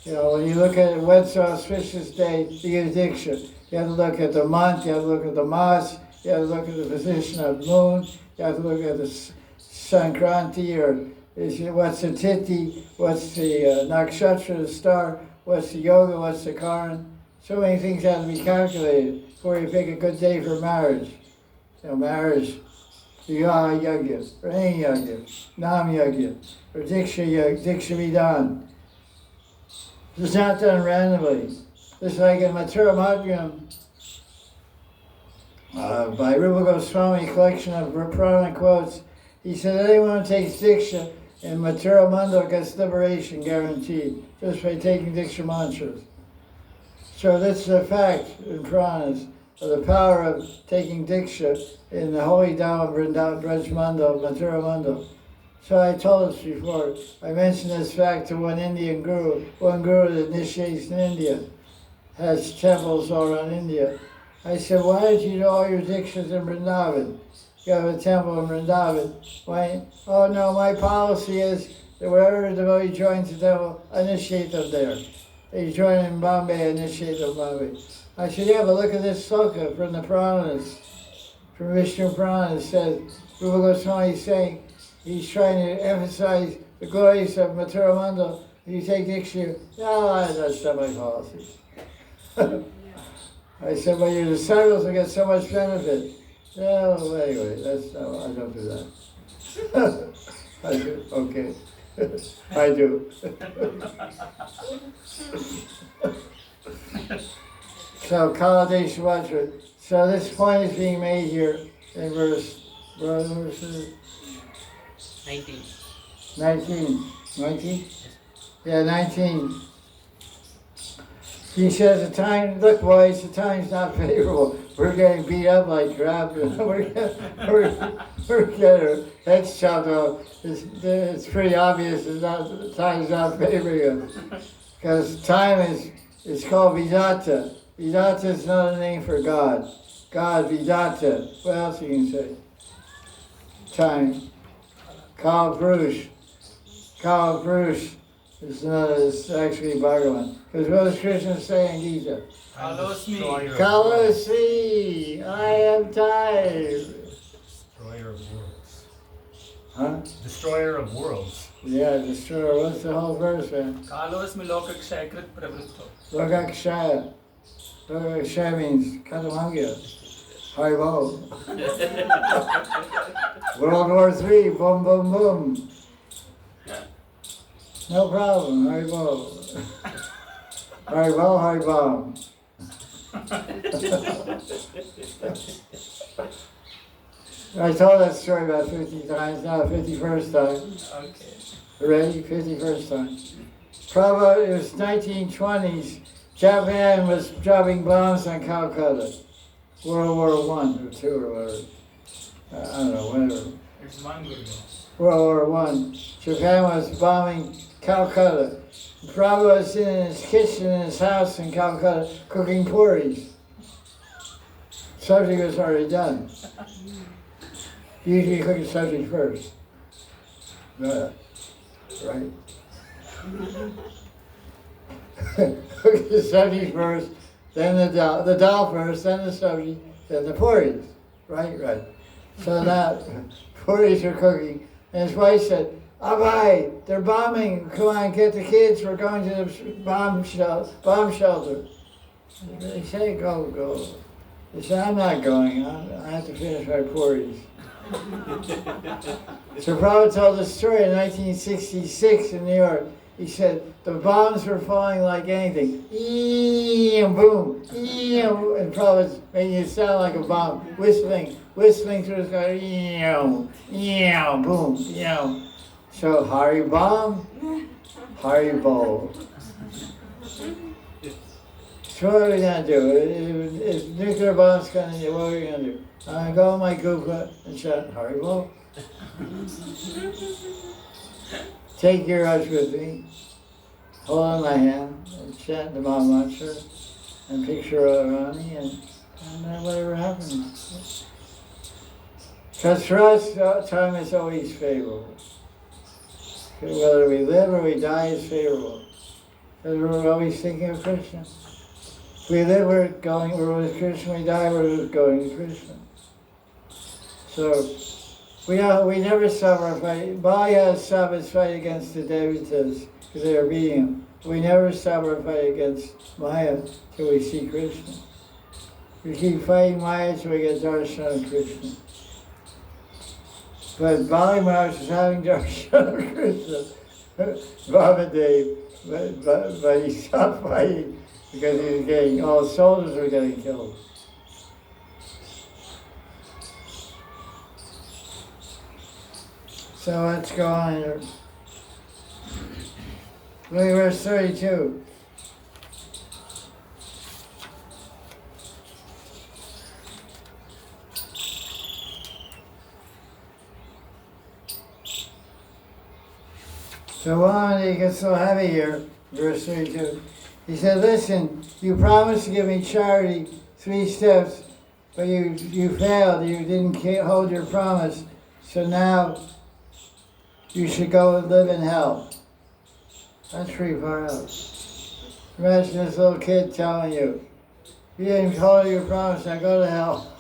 When you look at when's our auspicious day, you get a diksha. You have to look at the month, you have to look at the mas, you have to look at the position of the moon, you have to look at the Sankranti, or what's the titi, what's the nakshatra, the star, what's the yoga, what's the karan. So many things have to be calculated before you pick a good day for marriage. Marriage, Vivaha Yagya, or any Yagya, Nam Yagya, or Diksha Vidhan. It's not done randomly. Just like in Mathura Madhyam, by Rupa Goswami, collection of prominent quotes. He said, anyone who takes Diksha in Mathura Mandal gets liberation guaranteed just by taking Diksha mantras. So this is a fact in Puranas of the power of taking Diksha in the holy Dham Vrindavan Braj Mandal, Mathura Mandal. So I told us before, I mentioned this fact to one Indian guru, one guru that initiates in India, has temples all around India. I said, why don't you do all your Dikshas in Vrindavan? You have a temple in Vrindavan. Why? Oh no, my policy is that wherever a devotee joins the temple, I initiate them there. They join in Bombay, I initiate them in Bombay. I said, yeah, but look at this sloka from the Puranas, from Vishnu Purana. It says, Rupa Goswami is saying, he's trying to emphasize the glories of Mathura Mandal. If you take Diksha, no, that's not my policy. I said, but your disciples will get so much benefit. No, anyway, I don't do that. I do, okay. I do. So, Kaladesh Vajra. So this point is being made here in verse 19. 19? Yeah, 19. He says the time, look boys, the time's not favorable. We're getting beat up like crap. we're getting our heads chopped off. It's pretty obvious the time's not favoring us. Because time is called Vidata. Vidata is not a name for God. God, Vidata. What else you can say? Time. Kal Purush. Kal Purush. It's actually Bhagavan. Because what does Krishna say in Gita? Kalosmi, I am tired. Destroyer of worlds. Huh? Destroyer of worlds. Yeah, destroyer. What's the whole verse, man? Kalosmi lokakshayakrit pravritto. Lokakshaya. Lokakshaya means Katamangya. Haribo. World War III, boom, boom, boom. No problem, Haribo. Haribo, Haribom. I told that story about 50 times, now 51st time. Okay. Ready? 51st time. Probably it was 1920s. Japan was dropping bombs on Calcutta. World War I or II or whatever. I don't know, whatever. It's one good World War I. Japan was bombing Calcutta. Prabhupada was sitting in his kitchen in his house in Calcutta cooking puris. Subject was already done. Usually you cook the subject first. Right? Cook the subject first, then the dal first, then the subject, then the puris. Right? Right. So now puris are cooking, and his wife said, Abai, they're bombing. Come on, get the kids. We're going to the bomb shelter. They say, go. They said, I'm not going. I have to finish my puris. So Prabhupada told the story in 1966 in New York. He said, the bombs were falling like anything. Eeem, boom, eeem. And Prabhupada's making it sound like a bomb, whistling through the sky. Eeem, eeem, boom, eeem. So Haribam, Haribo. So what are we going to do? If nuclear bombs coming, what are we going to do? I'm going to go on my Gupa and shout, Haribo. Take your rush with me, hold on my hand, and chant the Maha Mantra, and picture Radharani, and then whatever happens. Because for us, time is always favorable. Whether we live or we die is favorable. Because we're always thinking of Krishna. If we live, we're with Krishna. We die, we're going to Krishna. So, we never stop our fight. Maya stopped its fight against the devatas because they are beating him. We never stop our fight against Maya till we see Krishna. We keep fighting Maya till we get darshan of Krishna. But Bali Maharaj is having darshan of Krishna. Babaji, but he stopped fighting because he was getting, all soldiers were getting killed. So let's go on here. Look at verse 32. So when he gets so heavy here, verse 32, he said, listen, you promised to give me charity 3 steps, but you failed. You didn't hold your promise. So now you should go and live in hell. That's pretty far out. Imagine this little kid telling you, you didn't hold your promise, now go to hell.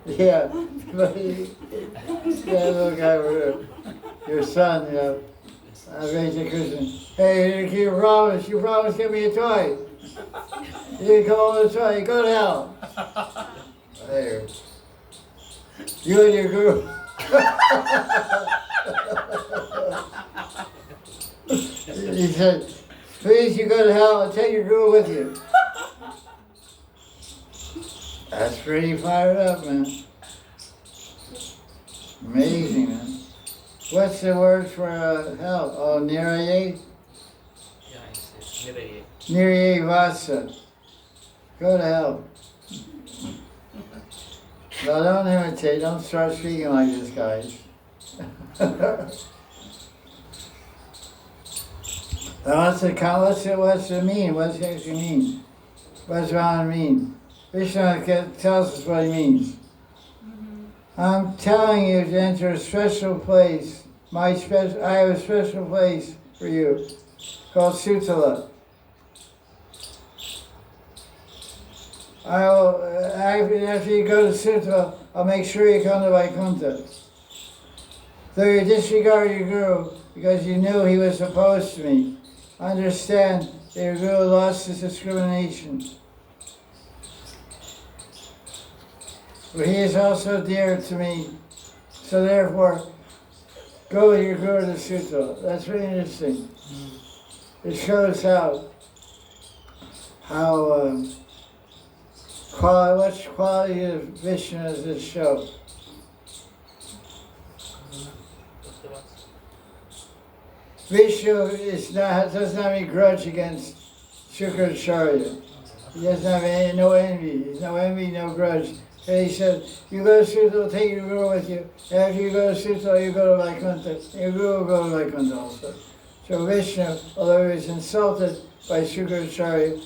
Yeah, but little guy over your son, you know, I raised a Christian. Hey, you keep your promise. You promised to give me a toy. You didn't come home with a toy. You go to hell. There. You and your guru. He said, please, you go to hell and take your guru with you. That's pretty fired up, man. Amazing, man. What's the word for hell? Oh, niraye? Yeah, it's Niraye. Niraye vasa. Go to hell. No, don't imitate. Don't start speaking like this, guys. What's it mean? What's it actually mean? What's Ron mean? Krishna tells us what he means. I'm telling you to enter a special place. I have a special place for you called Sutala. After you go to Sutala, I'll make sure you come to Vaikuntha. Though you disregard your guru because you knew he was opposed to me, understand that your guru lost his discrimination. But he is also dear to me, so therefore, go with your guru to Sutta. That's very interesting. It shows what quality of Vishnu does this show? Vishnu does not have any grudge against Shukracharya. He doesn't have no envy. There's no envy, no grudge. And he said, you go to Sutala, take your guru with you. After you go to Sutala, you go to Vaikuntha. Your guru will go to Vaikuntha also. So Vishnu, although he was insulted by Shukracharya,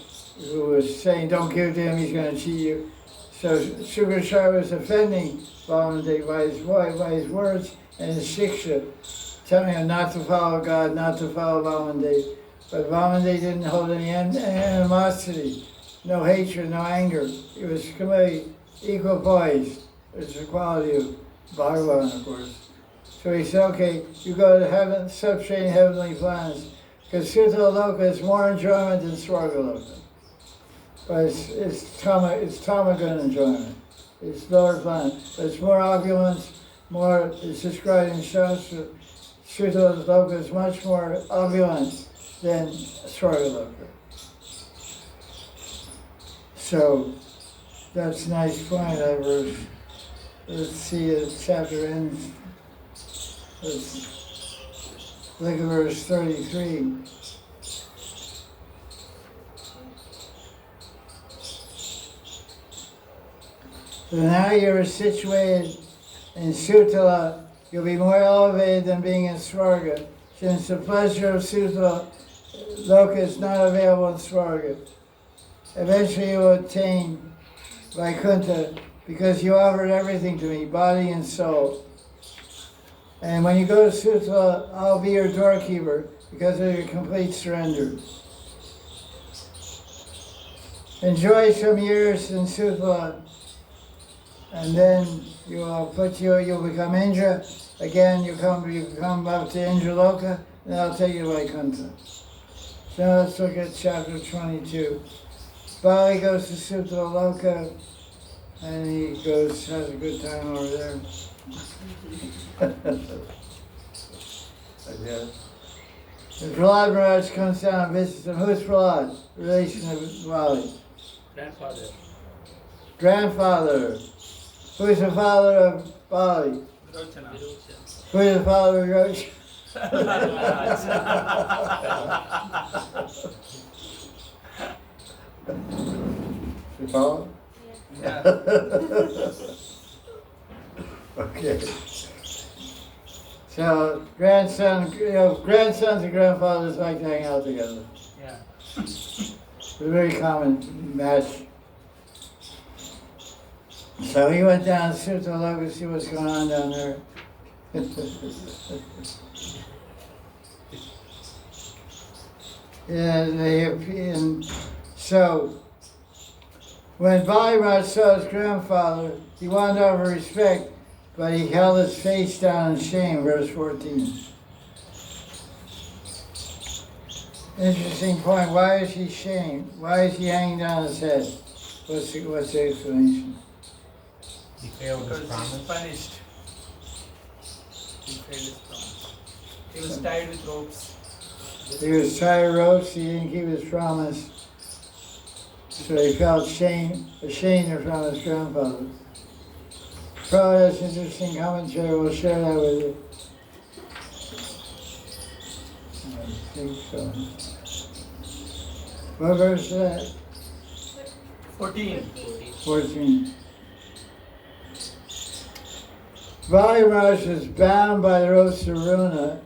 who was saying, don't give to him, he's going to cheat you. So Shukracharya was offending Vamandev by his words and his shiksha, telling him not to follow God, not to follow Vamandev. But Vamandev didn't hold any animosity, no hatred, no anger. He was completely equal poised. It's the quality of Bhagavan, of course. So he said, okay, you go to heaven, substrate heavenly planets, because Sutala Loka is more enjoyment than Swarga Loka. But it's Tamagun enjoyment. It's lower planet. But it's more opulence, it's described in Shastra. Sutala Loka is much more opulent than Swarga Loka. So, that's a nice point, that verse. Let's see, the chapter ends. Let's look at verse 33. So now you're situated in Sutala, you'll be more elevated than being in Swarga, since the pleasure of Sutala Loka is not available in Swarga. Eventually you will attain Vaikuntha, because you offered everything to me, body and soul. And when you go to Sutala, I'll be your doorkeeper because of your complete surrender. Enjoy some years in Sutala, and then you'll become Indra. Again, you come up to Indra Loka, and I'll take you to Vaikuntha. So let's look at chapter 22. Bali goes to Sutala Loka, and he has a good time over there. And Prahlad Maharaj comes down and visits him. Who's Prahlad? Relation of Bali. Grandfather. Grandfather. Who is the father of Bali? Rochana. Who is the father of Rosh? You follow? Yeah. Okay. So grandsons and grandfathers like to hang out together. Yeah. It's a very common match. So he went down to Sutala to see what's going on down there. And so when Maharaj saw his grandfather, he wanted to offer respect, but he held his face down in shame, verse 14. Interesting point. Why is he shamed? Why is he hanging down his head? What's the explanation? He failed his Because promise. he's punished. He failed his promise. He was tied with ropes. He was tied of ropes, he didn't keep his promise. So he felt ashamed from his grandfather. Probably that's interesting commentary, we'll share that with you. I think so. What verse is that? 14. 14. Maharaj was bound by the ropes of Runa,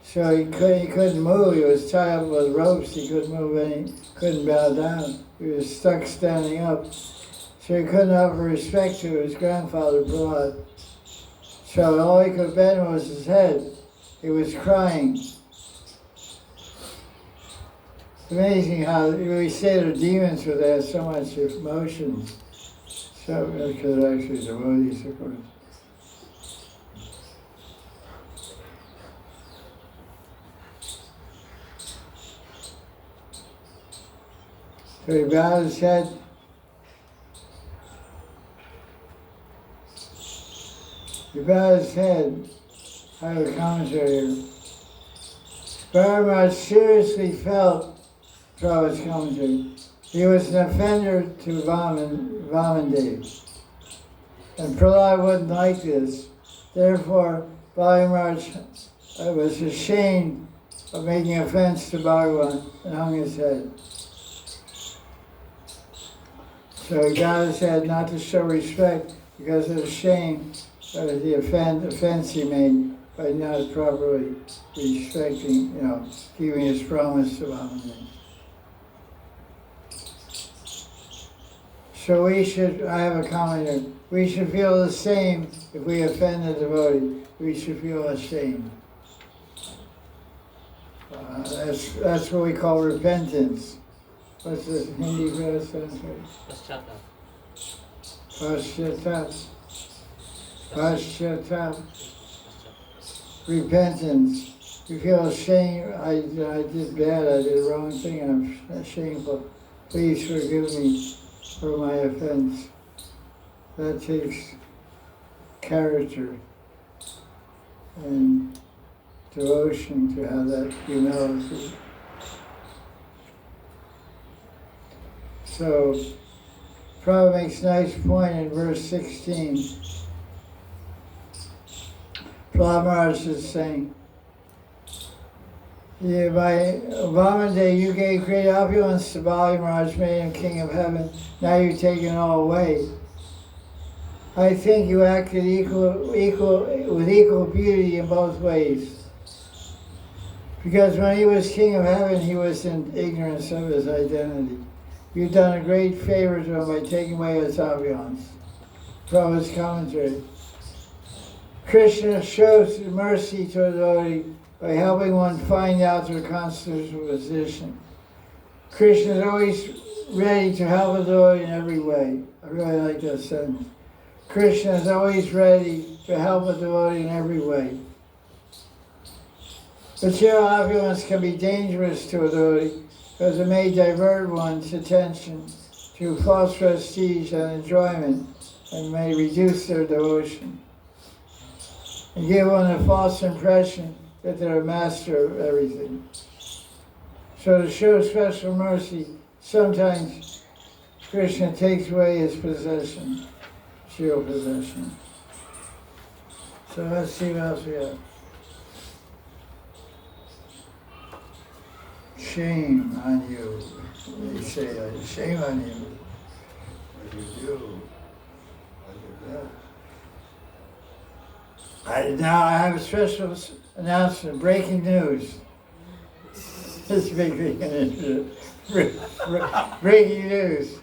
so he couldn't move. He was tied up with ropes, he couldn't move and he couldn't bow down. He was stuck standing up. So he couldn't offer respect to his grandfather Prahlad. So all he could bend was his head. He was crying. It's amazing how we say the demons would have so much emotions. So, because actually devotees, of course. So he bowed his head. He bowed his head. I have a commentary here. Maharaj seriously felt Prabhupada's commentary. He was an offender to Vamandev. And Prahlad wouldn't like this. Therefore, Maharaj was ashamed of making offense to Bhagavan and hung his head. So he got his head not to show respect because of the shame of the offense he made by not properly respecting, keeping his promise to Maharaj. So I have a comment here, we should feel the same if we offend a devotee. We should feel ashamed. That's what we call repentance. What's the Hindi for that? Paschatap. Paschatap. Repentance. You feel ashamed. I did bad. I did the wrong thing. I'm shameful. Please forgive me for my offense. That takes character and devotion to have that humility. So, Prabhupada makes a nice point in verse 16. Prahlad Maharaj is saying, by Vamandev you gave great opulence to Bali Maharaj, made him king of heaven. Now you've taken it all away. I think you acted with equal beauty in both ways. Because when he was king of heaven, he was in ignorance of his identity. You've done a great favor to him by taking away his opulence. Prabhupada's commentary. Krishna shows mercy to a devotee by helping one find out their constitutional position. Krishna is always ready to help a devotee in every way. I really like that sentence. Krishna is always ready to help a devotee in every way. Material opulence can be dangerous to a devotee because it may divert one's attention to false prestige and enjoyment and may reduce their devotion and give one a false impression that they're a master of everything. So to show special mercy, sometimes Krishna takes away his possession. material possession. So let's see what else we have. Shame on you. They say, shame on you. What do you do? What do you do? Now I have a special announcement, breaking news. This big breaking news.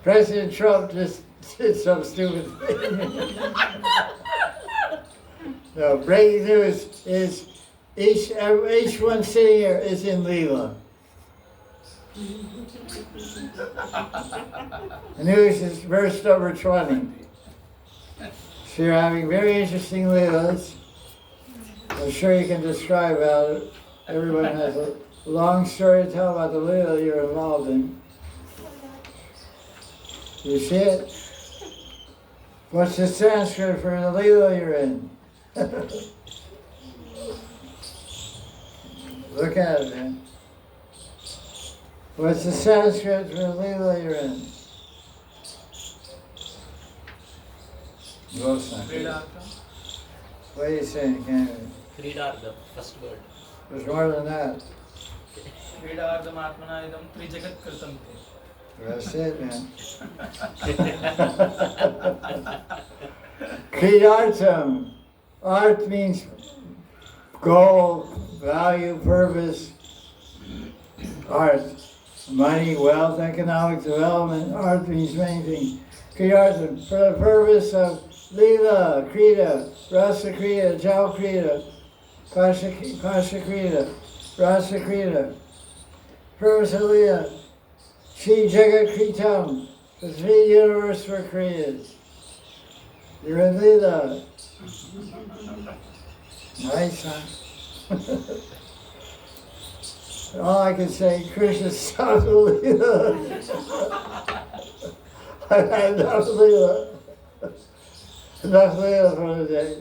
President Trump just did some stupid thing. No, breaking news is each one sitting here is in Leela. The news is verse number 20. So you're having very interesting Leelas. I'm sure you can describe about it. Everyone has a long story to tell about the Leela you're involved in. You see it? What's the Sanskrit for the Leela you're in? Look at it, man. What's the Sanskrit for the Leela you're in? What are you saying, Canto? Krida, the first word. There's more than that. क्रीडार्थम आत्मनायदम त्रिजगत कृतं ते. That's it, man. Kridartam. Art means goal, value, purpose. Art. Money, wealth, economic development. Art means many things. Kridartam. For the purpose of Leela, Krida, Rasa Krida, Jal Krida, Pasha Krida, Rasa Krida. Purpose of Leela. Shri Jagat Kritam. The three universes were created. You're in Leela. Nice, huh? All I can say, Krishna stop the Leela. I've had enough Leela. Enough Leela for the day.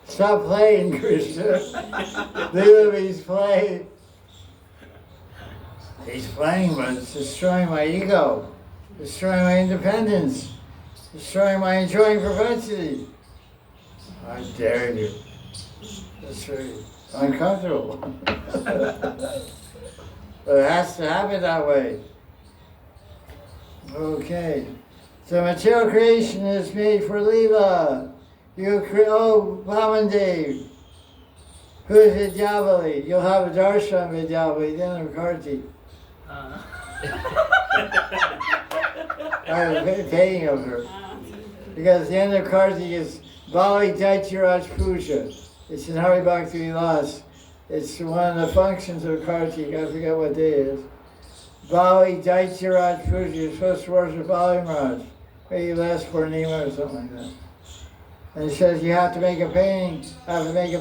Stop playing, Krishna. Leela means play. He's playing, but it's destroying my ego, destroying my independence, destroying my enjoying propensity. I dare you. That's very uncomfortable. But it has to happen that way. Okay. So material creation is made for Leela. Vamandev. Who is Vidyavali? You'll have a darshan Vidyavali, then a Karti. I was paying of her. Because the end of Karti is Bali Daityaraj Puja. It's in Hari Bhakti Vilas. It's one of the functions of Karti. I forget what day it is. Bali Daityaraj Puja. You're supposed to worship Bali Maharaj. Maybe last Purnima or something like that. And it says you have to make a painting. You make a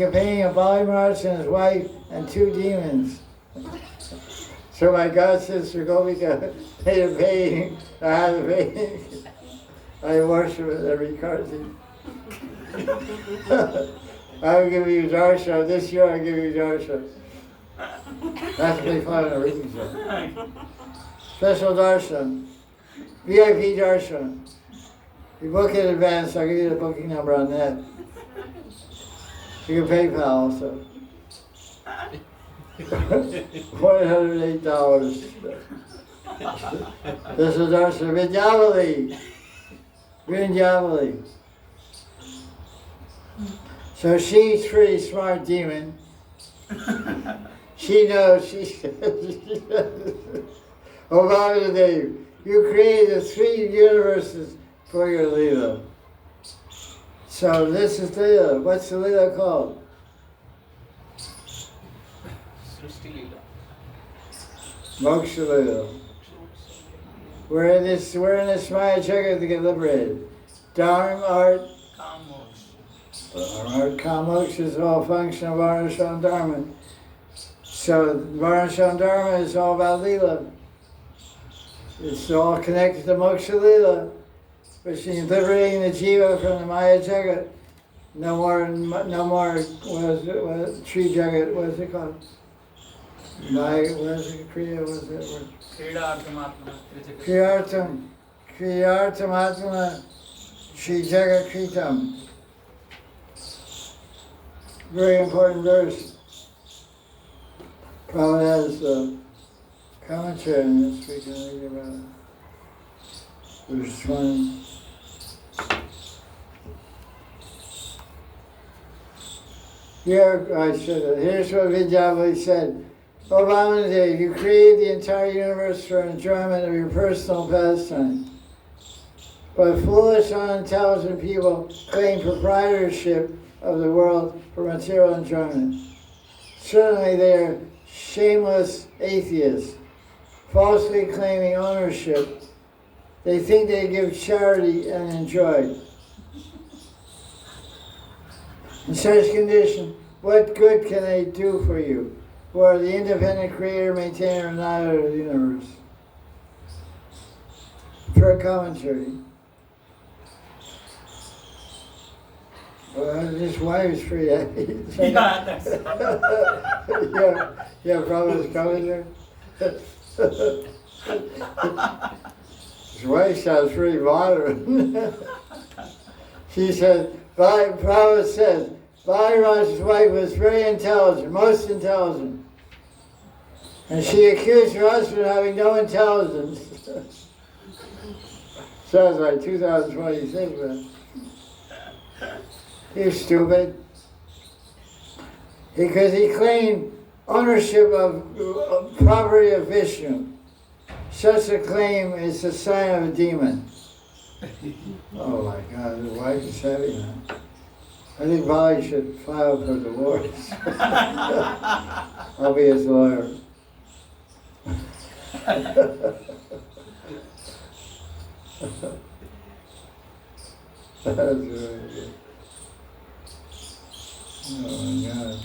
painting of Bali Maharaj and his wife and two demons. So my god sister Gopika made a painting. I had a painting. I worship it every Karti. I will give you darshan. This year I'll give you darshan. That's what they find on a reading show. Special darshan. VIP darshan. You book in advance, I'll give you the booking number on that. You can PayPal also. $108. This is darshan. Vidyavali. Vidyavali. So she's pretty smart demon. She knows, Oh, Mahanidhi, you created 3 universes for your Leela. So this is Leela. What's the Leela called? Srishti Leela. Moksha Leela. We're in this Maya Jagat to get liberated. Dharma, art, Art, Kamoksha is all function of Varnashram Dharma. So Varnashram Dharma is all about Leela. It's all connected to Moksha Leela, which is liberating the jiva from the Maya Jagat. No more. What is it? Tree Jagat. What is it called? Where's the Kriya? What's that word? Kridarthamatma. Kriyartamatma Shri Jagakritam. Very important verse. Prabhupada has commentary on this. We can read about it. Verse 20. Here, here's what Vidyavali said. O Mahanidhi, you created the entire universe for enjoyment of your personal pastime. But foolish, unintelligent people claim proprietorship of the world for material enjoyment. Certainly they are shameless atheists, falsely claiming ownership. They think they give charity and enjoy. In such condition, what good can they do for you, who are the independent creator, maintainer, and annihilator of the universe? For a commentary. Well, his wife's free. Yeah, that's Yeah, Prabhupada's coming there. His wife sounds pretty modern. She said, Prabhupada says, Maharaj's wife was very intelligent, most intelligent. And she accused her husband of having no intelligence. Sounds like 2026, man. You're stupid. Because he claimed ownership of property of Vishnu. Such a claim is a sign of a demon. Oh my God, his wife is heavy now. I think Babaji should file for divorce. I'll be his lawyer. That's really good. Oh my God.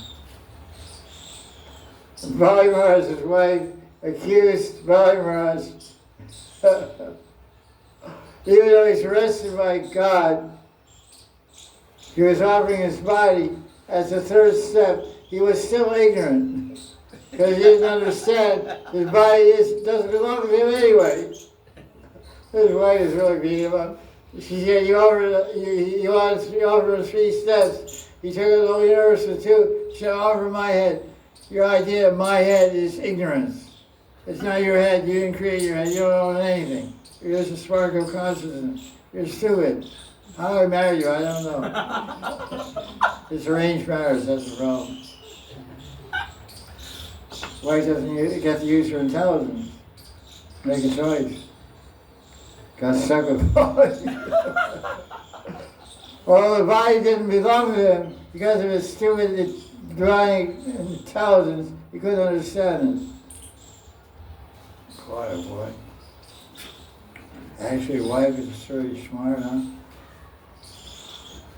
Bali Maharaj's wife accused Bali Maharaj, even though he's arrested by God, he was offering his body as a third step. He was still ignorant because he didn't understand his body doesn't belong to him anyway. His wife is really beating him up. She said, you offered him 3 steps. He took the whole universe for 2. She said, offer my head. Your idea of my head is ignorance. It's not your head. You didn't create your head. You don't own anything. You're just a spark of consciousness. You're stupid. How I marry you, I don't know. It's arranged marriage, that's the problem. Wife doesn't get to use her intelligence. Make a choice. Got stuck with body. Well, the body didn't belong to him because of his stupid divine intelligence. He couldn't understand it. Quiet boy. Actually, wife is pretty smart, huh?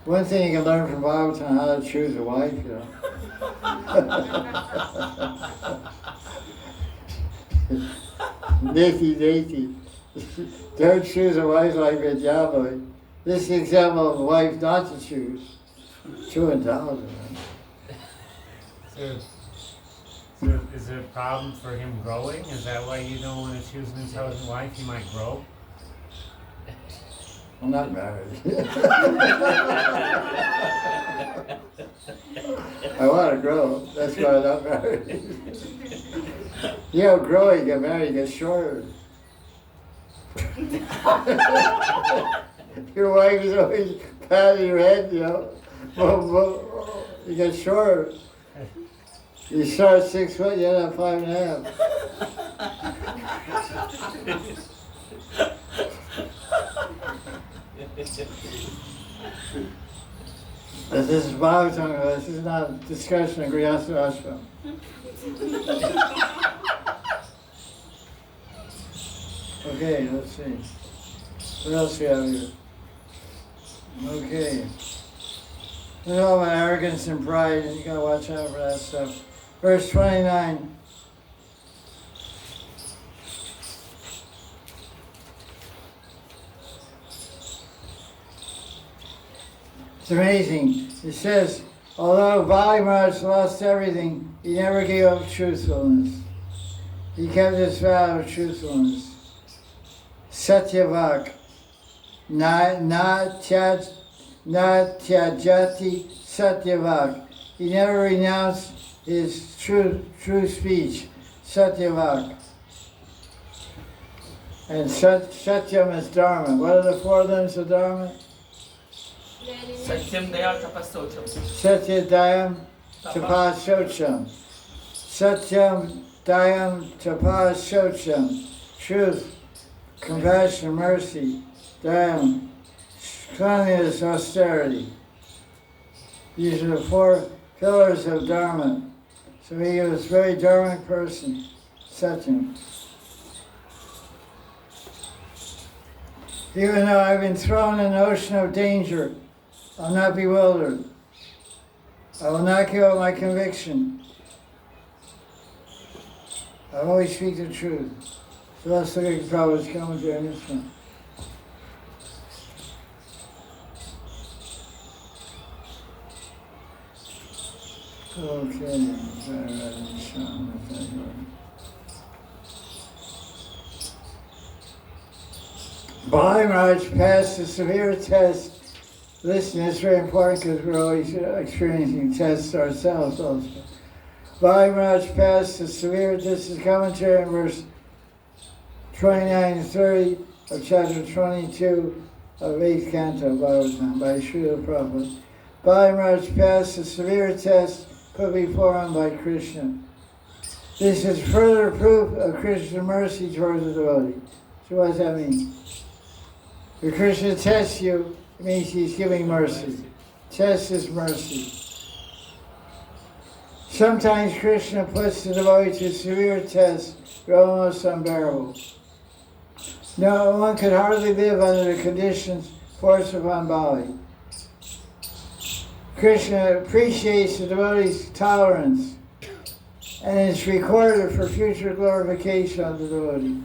One thing you can learn from Bhagavatam, how to choose a wife, you know. Neti. Don't choose a wife like Vidyavali. This is the example of a wife not to choose. Too intelligent. So is there a problem for him growing? Is that why you don't want to choose an intelligent wife? He might grow? I'm not married. I want to grow. That's why I'm not married. You know, growing, get married, get shorter. Your wife is always patting your head, you know. You get shorter. You start 6 foot, you end up 5.5. This is Bhagavatam, this is not a discussion of Grihastha Ashram. Okay, let's see. What else we have here? Okay. There's all about arrogance and pride, and you gotta watch out for that stuff. Verse 29. It's amazing. It says, although Bali Maharaj lost everything, he never gave up truthfulness. He kept his vow of truthfulness. Satyavak. Na tyajati satyavak. He never renounced his true speech. Satyavak. And Satyam is Dharma. What are the four limbs of Dharma? Satyam Daya Tapassocham. Satya Dayam Tapasocham. Satyam Dayam Tapasocham. Truth, compassion, mercy. Dayam, cleanliness, austerity. These are the four pillars of Dharma. So he was a very dharmic person. Satyam. Even though I've been thrown in the ocean of danger, I'll not be bewildered. I will not give up my conviction. I always speak the truth. So let's look at Prabhupada's commentary on this one. Okay. Maharaj passed a severe test. Listen, it's very important because we're always experiencing tests ourselves also. Maharaj passed a severe test. This is commentary in verse 29 and 30 of chapter 22 of 8th Canto Bhagavatam by Srila Prabhupada. Maharaj passed a severe test put before him by Krishna. This is further proof of Krishna's mercy towards the devotee. So what does that mean? If Krishna tests you, it means he's giving mercy. Test is mercy. Sometimes Krishna puts the devotee to severe tests that are almost unbearable. No one could hardly live under the conditions forced upon body. Krishna appreciates the devotee's tolerance and is recorded for future glorification of the devotee.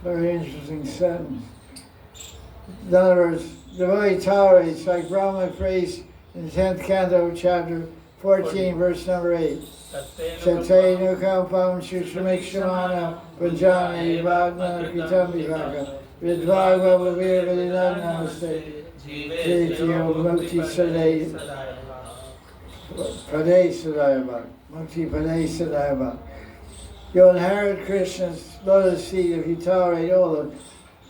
Very interesting sentence. In other words, the devotee tolerates, like Brahma prays in the 10th canto, chapter 14, verse number 8. Sattve nukampam shushamikshmana punjani vagna kitam vivaka vidvagva vavir vidinan namaste jityo mukti padei sadayabhak mukti padei sadayabhak. You'll inherit Krishna's lotus feet if you tolerate all the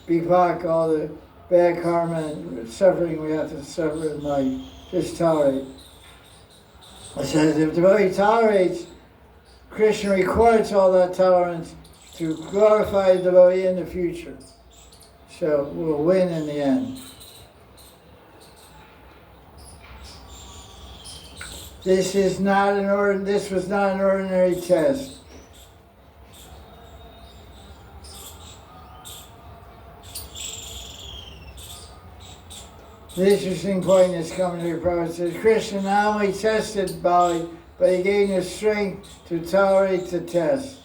vipak, all the bad karma and suffering we have to suffer in life. Just tolerate. It says if the devotee tolerates, Krishna records all that tolerance to glorify the devotee in the future. So we'll win in the end. This was not an ordinary test. The interesting point is coming to the Prabhupada says Krishna not only tested Bali, but he gave him the strength to tolerate the test.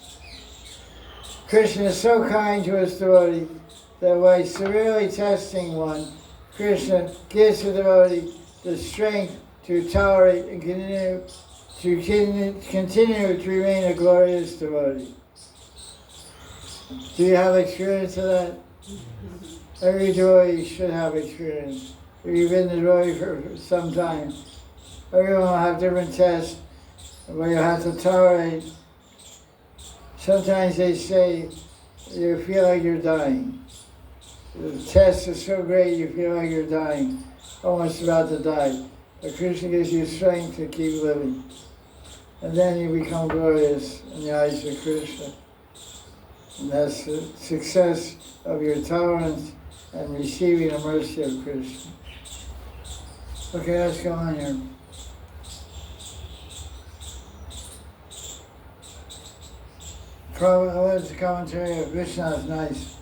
Krishna is so kind to his devotee that by severely testing one, Krishna gives the devotee the strength to tolerate and continue to remain a glorious devotee. Do you have experience of that? Every devotee should have experience. If you've been the devotee for some time, everyone will have different tests where you have to tolerate. Sometimes they say you feel like you're dying. The test is so great you feel like you're dying, almost about to die. But Krishna gives you strength to keep living. And then you become glorious in the eyes of Krishna. And that's the success of your tolerance and receiving the mercy of Krishna. Okay, let's go on here. What's the commentary of Krishna is nice.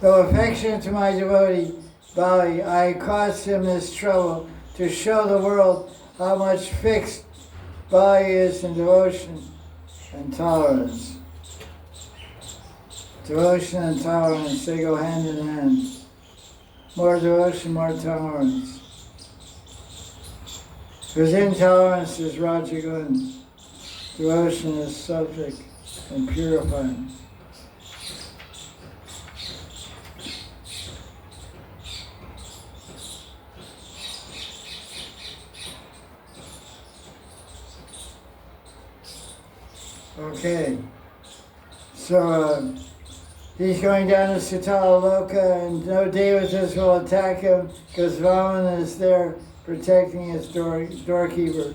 Though affectionate to my devotee, Bali, I caused him this trouble to show the world how much fixed Bali is in devotion and tolerance. Devotion and tolerance, they go hand in hand. More devotion, more tolerance. Because intolerance is Rajagun, devotion is subject and purifying. Okay, so he's going down to Sutala Loka, and no devatas will attack him because Vamana is there protecting his doorkeeper.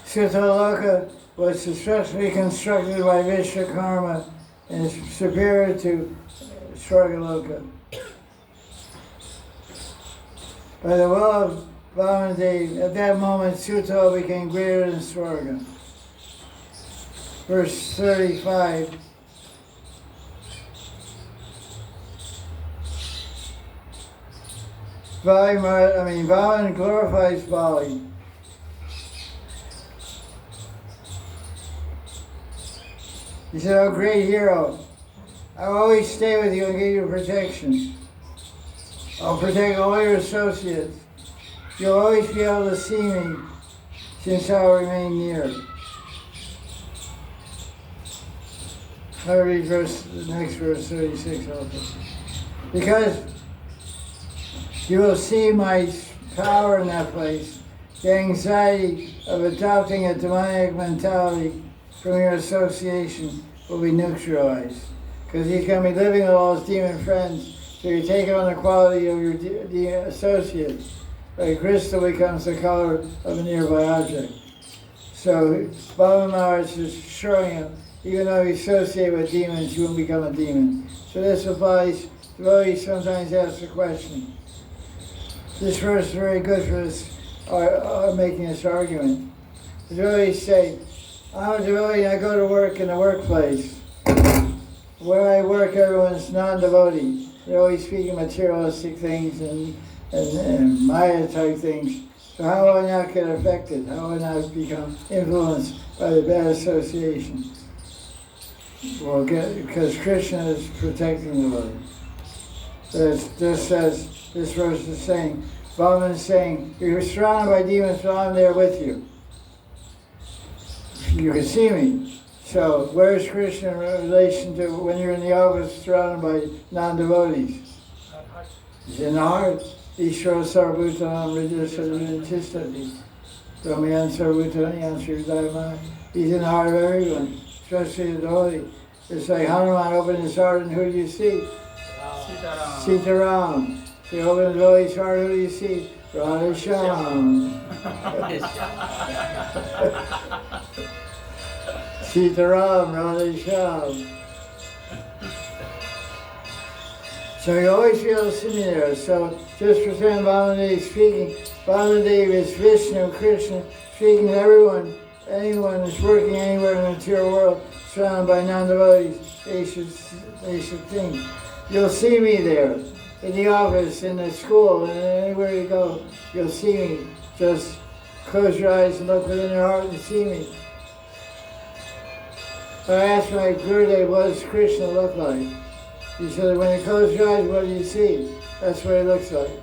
Sutala Loka was especially constructed by Vishwakarma and is superior to Swargaloka. By the will of Mahanidhi, at that moment Sutala became greater than Swarga. Verse 35. Vaman glorifies Bali. He said, "Oh, great hero, I'll always stay with you and give you protection. I'll protect all your associates. You'll always be able to see me since I'll remain near." I'll read the next verse 36 also. "Because you will see my power in that place, the anxiety of adopting a demonic mentality from your association will be neutralized. Because he's going to be living with all his demon friends, so you take on the quality of your associates. Like crystal becomes the color of a nearby object. So Baba Maharaj is showing him, even though you associate with demons, you won't become a demon. So this applies, devotees sometimes ask the question. This verse is very good for this, making this argument. The devotees say, I'm a devotee, I go to work in the workplace. Where I work, everyone's non-devotee. They're always speaking materialistic things and Maya type things. So how will I not get affected? How will I not become influenced by the bad association? Well, because Krishna is protecting the body. This verse is saying, Bhagavan is saying, you're surrounded by demons, but I'm there with you. You can see me. So where's Krishna in relation to when you're in the office surrounded by non-devotees? He's in the heart. Ishvara sarvbhutanam hridaya Brahmayan sarvbhutani ansharidayamana. He's in the heart of everyone, especially the devotee. It's like Hanuman opened his heart, and who do you see? Sitaram. So you open the devotee's heart, who do you see? Radha Shyam. Sitaram, Radha Shyam. So you always feel the me there. So just pretend Mahanidhi is speaking. Mahanidhi is Vishnu, Krishna, speaking to everyone. Anyone who's working anywhere in the material world, surrounded by non-devotees, they should think. You'll see me there, in the office, in the school, and anywhere you go, you'll see me. Just close your eyes and look within your heart and see me. I asked my Gurudev, what does Krishna look like? He said, when you close your eyes, what do you see? That's what he looks like.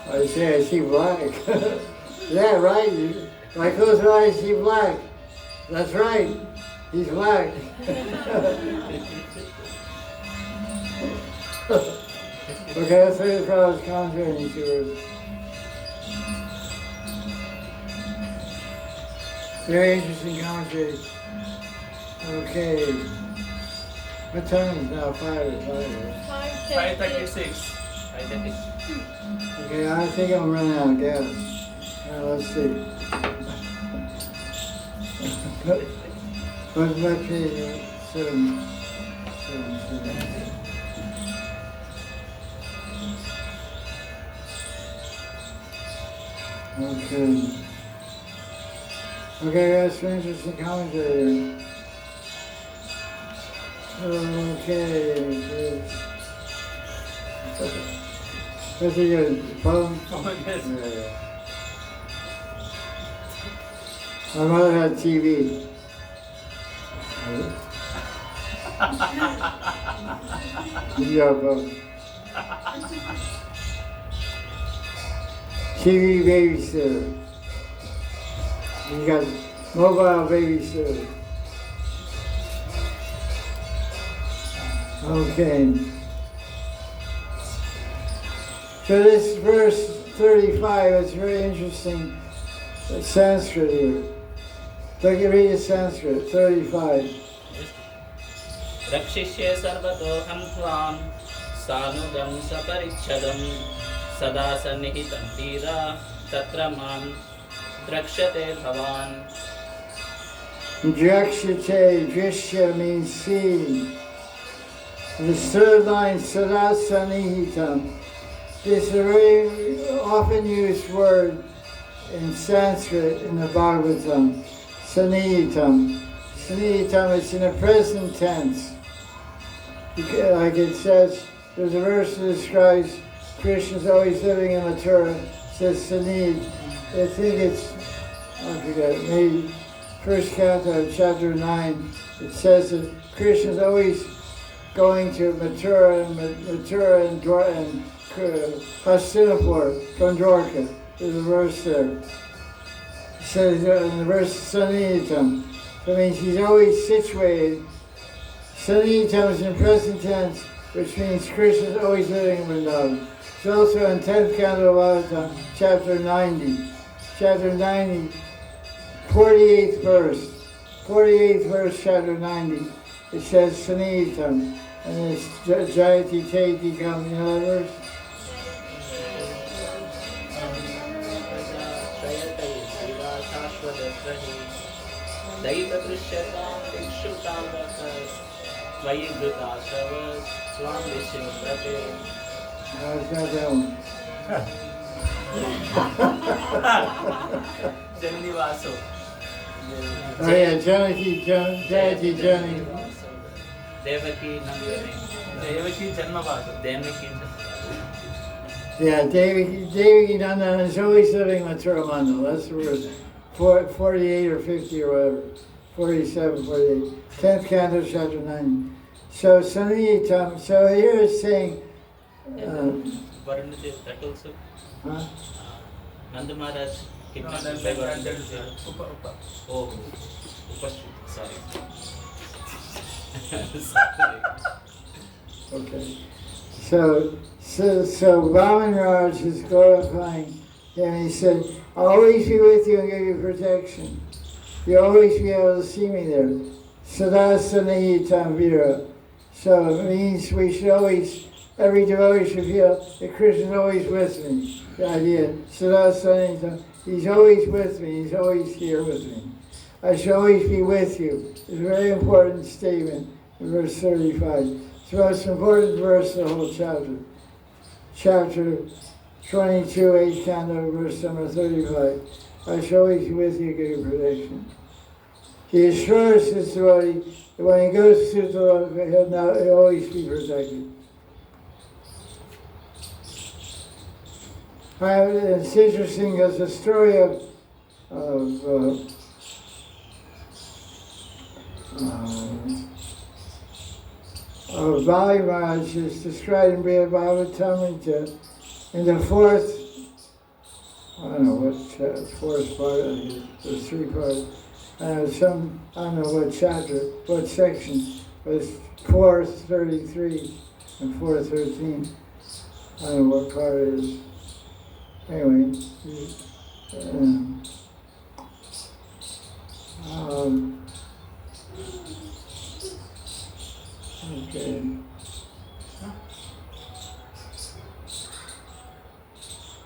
I say, I see black. Is that right? When I close my eyes, I see black. That's right. He's black. Okay, let's read the Prabhupada's commentary in these words. Very interesting commentary. Okay. What time is it now? 5 or 5? 5:36. 5:30. Okay, I think I'm running out of gas. Let's see. What's my page? 7. Okay. Okay, that's an interesting commentary. Okay. What's he good? Phone? Yeah. My mother had TV. Yeah, but TV babysitter. You got mobile babysitter. Okay. So this verse 35 is very interesting. It's Sanskrit here. Look at read the Sanskrit, 35. रक्षिष्ये सर्वतोऽहं त्वां सानुगं सपरिच्छदं सदा सन्निहितं धीरा तत्र मां द्रक्ष्यते भवान्. Drakshate, drishya means seeing. The third line, sada sanihitam. This is a very often used word in Sanskrit in the Bhagavatam. Sanihitam. Sanihitam, it's in the present tense. Like it says, there's a verse that describes Krishna's always living in Mathura. It says Sanid. I think it's, I forget, maybe first canto, chapter 9. It says that Krishna's always going to Mathura and Hastinapur from Dwarka. There's a verse there. It says in the verse Sanitam. That means he's always situated. Sanitam is in present tense, which means Krishna is always living in Vrindavan. It's also in 10th Canto of Bhagavatam, chapter 90. Chapter 90, 48th verse. 48th verse, chapter 90. It says Sanitam. And it's Jayati Teti Kam, you know that verse? No, it's not that one. Jannivaso. Oh yeah, Jayati Jani. Devaki Nandini. Devaki Janmavasa. Devaki. Yeah, Devaki Nandan is always living in Mathura Mandal. That's the word. 48 or 50 or whatever. 47, 48. 10th Canto, chapter 9. So Sanitam, so here it's saying... Varundev, that also? Huh? Nanda Maharaj kidnapped No, by that Varundev. is Upa. Oh, Upashri, sorry. Sorry. Okay. So Maharaj is glorifying him. He said, I'll always be with you and give you protection. You'll always be able to see me there. Sadasanahitam Vira. So it means we should always, every devotee should feel that Krishna is always with me. The idea, Sadasanahitam, he's always with me, he's always here with me. I shall always be with you. It's a very important statement in verse 35. It's the most important verse of the whole chapter. Chapter 22, 8th canto, verse number 35. I shall always be with you, give you protection. He assures his devotee that when he goes to the Lord, he'll always be protected. It's interesting because the story of Bali Maharaj is described in Srimad Bhagavatam in the fourth, I don't know what fourth part of it, there's three parts. I don't know what chapter, what section, but it's 433 and 413. I don't know what part it is. Anyway, okay.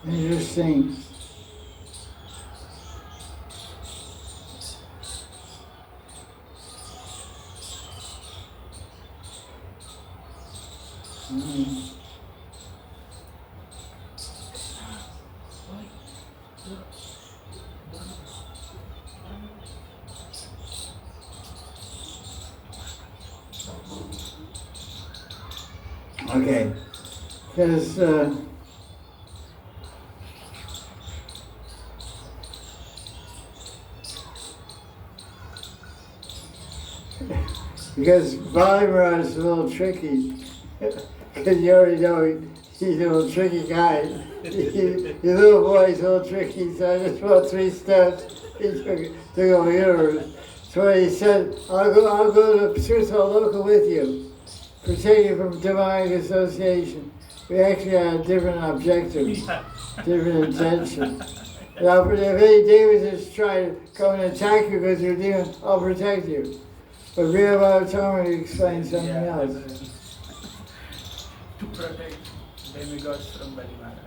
Interesting. Okay, because Because Bali Maharaj is a little tricky. Because you already know he's a little tricky guy. Your little boy's a little tricky, so I just went 3 steps. He took over universe. So he said, I'll go to Loka with you, protect you from demonic association. We actually had a different objective, different intention. Now, if any demons is trying to come and attack you because you're demon, I'll protect you. But Srimad Bhagavatam explains something else. To protect demigods from Bali Maharaj.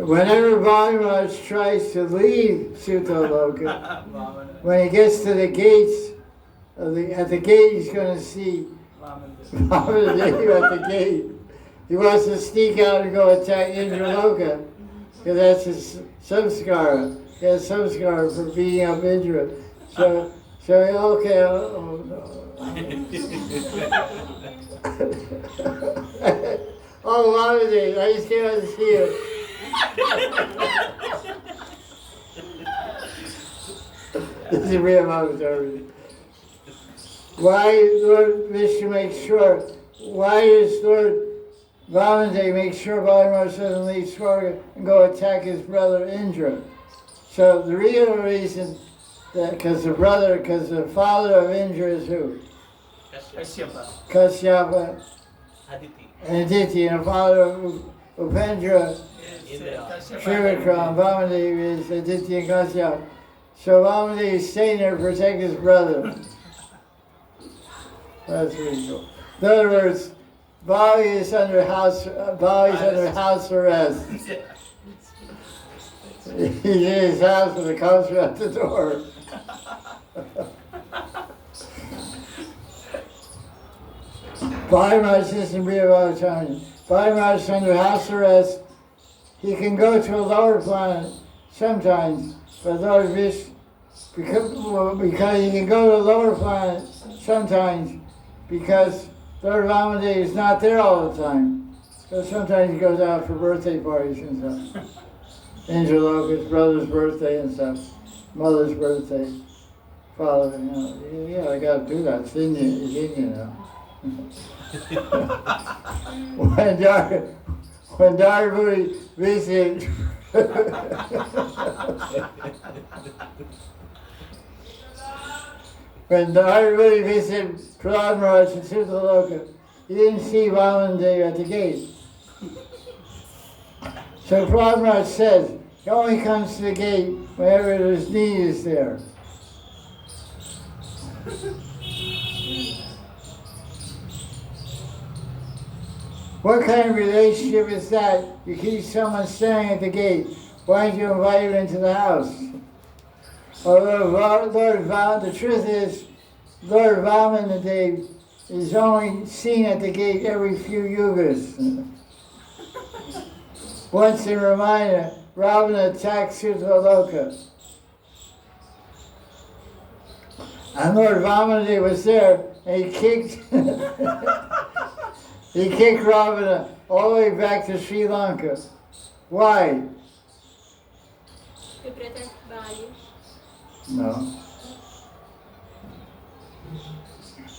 Whenever Bali Maharaj tries to leave Sutaloka, when he gets to the gates, at the gate he's going to see Mahanidhi at the gate. He wants to sneak out and go attack Indraloka, because that's his samskara. He has samskara for beating up Indra. So okay, oh, Mahanidhi, I just came out to see you. This is real Mahanidhi. Why Lord Vishnu makes sure, why does Lord Vamandev make sure Bali Maharaj doesn't leave Swarga and go attack his brother Indra? So the real reason, because the father of Indra is who? Kashyapa and Aditi, and the father of Upendra, Trivikram, Vamandev is Aditi and Kashyapa. So Vamandev is staying there to protect his brother. That's really cool. In other words, Bali is under house arrest. He's in his house with the cops are at the door. Bali Maharaj isn't real about time. Bali Maharaj is under house arrest. He can go to a lower planet sometimes, but Lord Vishnu, because he can go to a lower planet sometimes, because Lord Vamandev is not there all the time. So sometimes he goes out for birthday parties and stuff. Indraloka's brother's birthday and stuff, mother's birthday, father, yeah, I gotta do that. It's Indian now. When Darbury visited when Darbury visited Prahlad Maharaj in Sutaloka, he didn't see Vamandev at the gate. So Prahlad Maharaj says, he only comes to the gate whenever his need is there. What kind of relationship is that? You keep someone standing at the gate. Why don't you invite him into the house? Although the truth is, Lord Vamandev is only seen at the gate every few yugas. Once in Ramayana, Ravana attacked Sutaloka. And Lord Vamandev was there, and he kicked he kicked Ravana all the way back to Sri Lanka. Why? To protect Bali. No.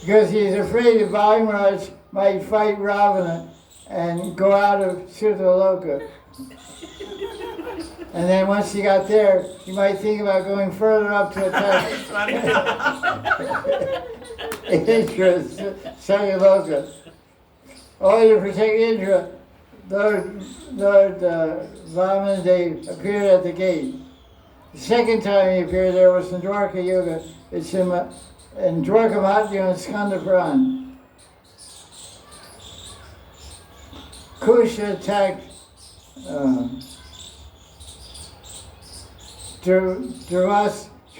Because he's afraid that Bali Maharaj might fight Ravana and go out of Sutaloka. And then once he got there, he might think about going further up to attack Indra, Satyaloka. Only to protect Indra, Lord Vamandev appeared at the gate. The second time he appeared there was in Dwarka Yuga. It's in Dwarka Mahatmya and Skanda Puran. Kusha attacked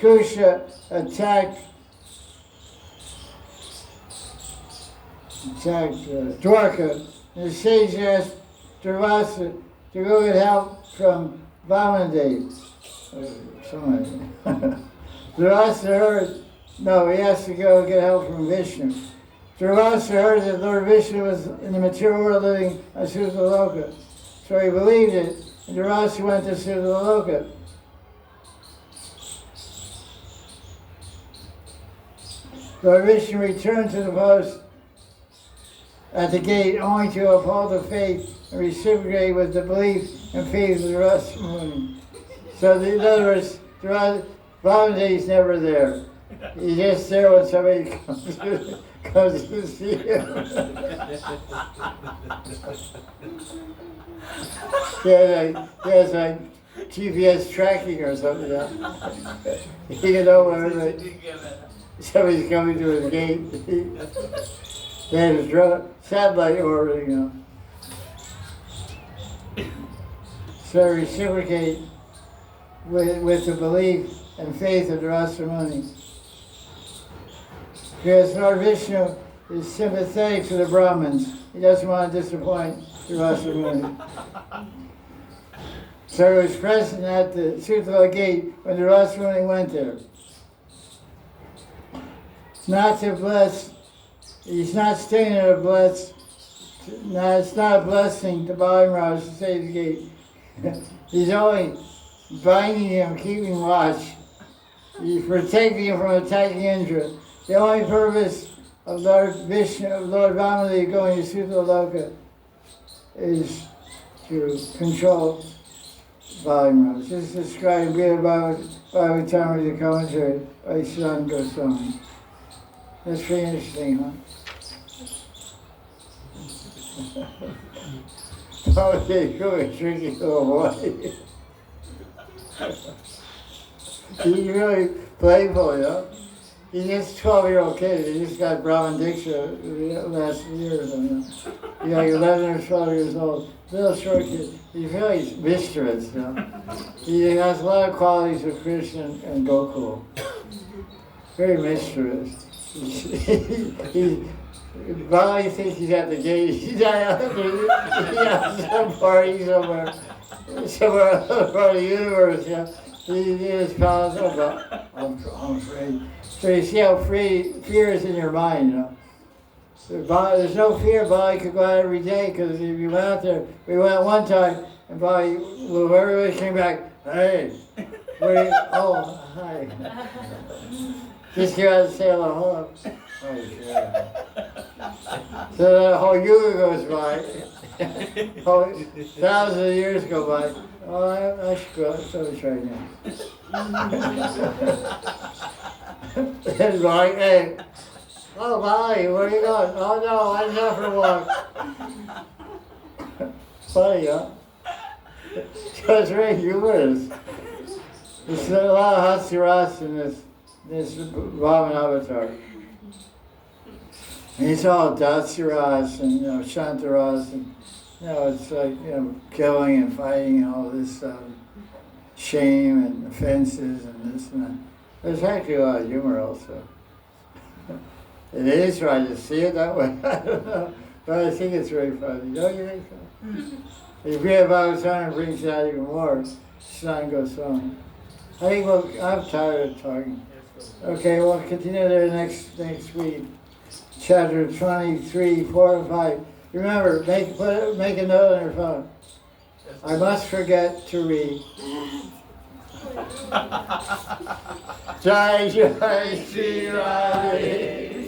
Kusha attacked Dwarka. And the sage asked Durvasa to go get help from Vamandev. Durvasa heard, no, he has to go get help from Vishnu. Durvasa heard that Lord Vishnu was in the material world living on Sutaloka. So he believed it, and Durvasa went to Sutaloka. Lord Vishnu returned to the post at the gate only to uphold the faith and reciprocate with the belief and faith of the rest of the Muni. So in other words, Babaji's never there. He's just there when somebody comes to see him. He has like GPS tracking or something. He can know whenever somebody's coming to his gate. They had his satellite orbiting. So reciprocate with the belief and faith of the Rasamuni. Because Lord Vishnu is sympathetic to the Brahmins. He doesn't want to disappoint the Rasamuni. So he was present at the Sutala gate when the Rasamuni went there. Not to bless, he's not staying there to bless, it's not a blessing to Bali Maharaj to stay at the gate. He's only binding him, keeping watch. He's protecting him from attacking Indra. The only purpose of Lord Vishnu, of Lord Mahanidhi going to Sutaloka is to control Bali Maharaj. This is described in Bhagavatam, the commentary by Srimad Goswami. That's pretty interesting, huh? Okay, cool, tricky little boy. He's really playful, you know? He's just a 12-year-old kid. He just got Brahman Diksha last year or something. He's like 11 or 12 years old. Little short kid. He's really mischievous, you know? He has a lot of qualities of Krishna and Gopal. Very mischievous. Bali thinks he's at the gate. He's at some party somewhere other part of the universe. You know? He just calls up. I'm afraid. So you see how fear is in your mind, you know. There's no fear. Bali could go out every day because if you went out there, we went one time and Bali, well, everybody came back. Hey, oh, hi. Just go out and say hello. Oh, yeah. So the whole yuga goes by. Thousands of years go by. Oh, I should go out and try now. It's like, hey, oh, Bali, where are you going? Oh, no, I'm not for a walk. Funny, huh? So it's very humorous. There's a lot of hasiras in this Brahman avatar. And it's all Datsiras and, Shantaras and, it's like, killing and fighting and all this shame and offenses and this and that. There's actually a lot of humor also. It is right to see it that way. I don't know. But I think it's very funny. Don't you think so? If we have Bhagavatam, it brings it out even more. Srimad Goswami. I think I'm tired of talking. Okay, we'll continue there next week. Chapter 23, 4 and 5. Remember, make a note on your phone. I must forget to read. Jai Jai Shri Radhe.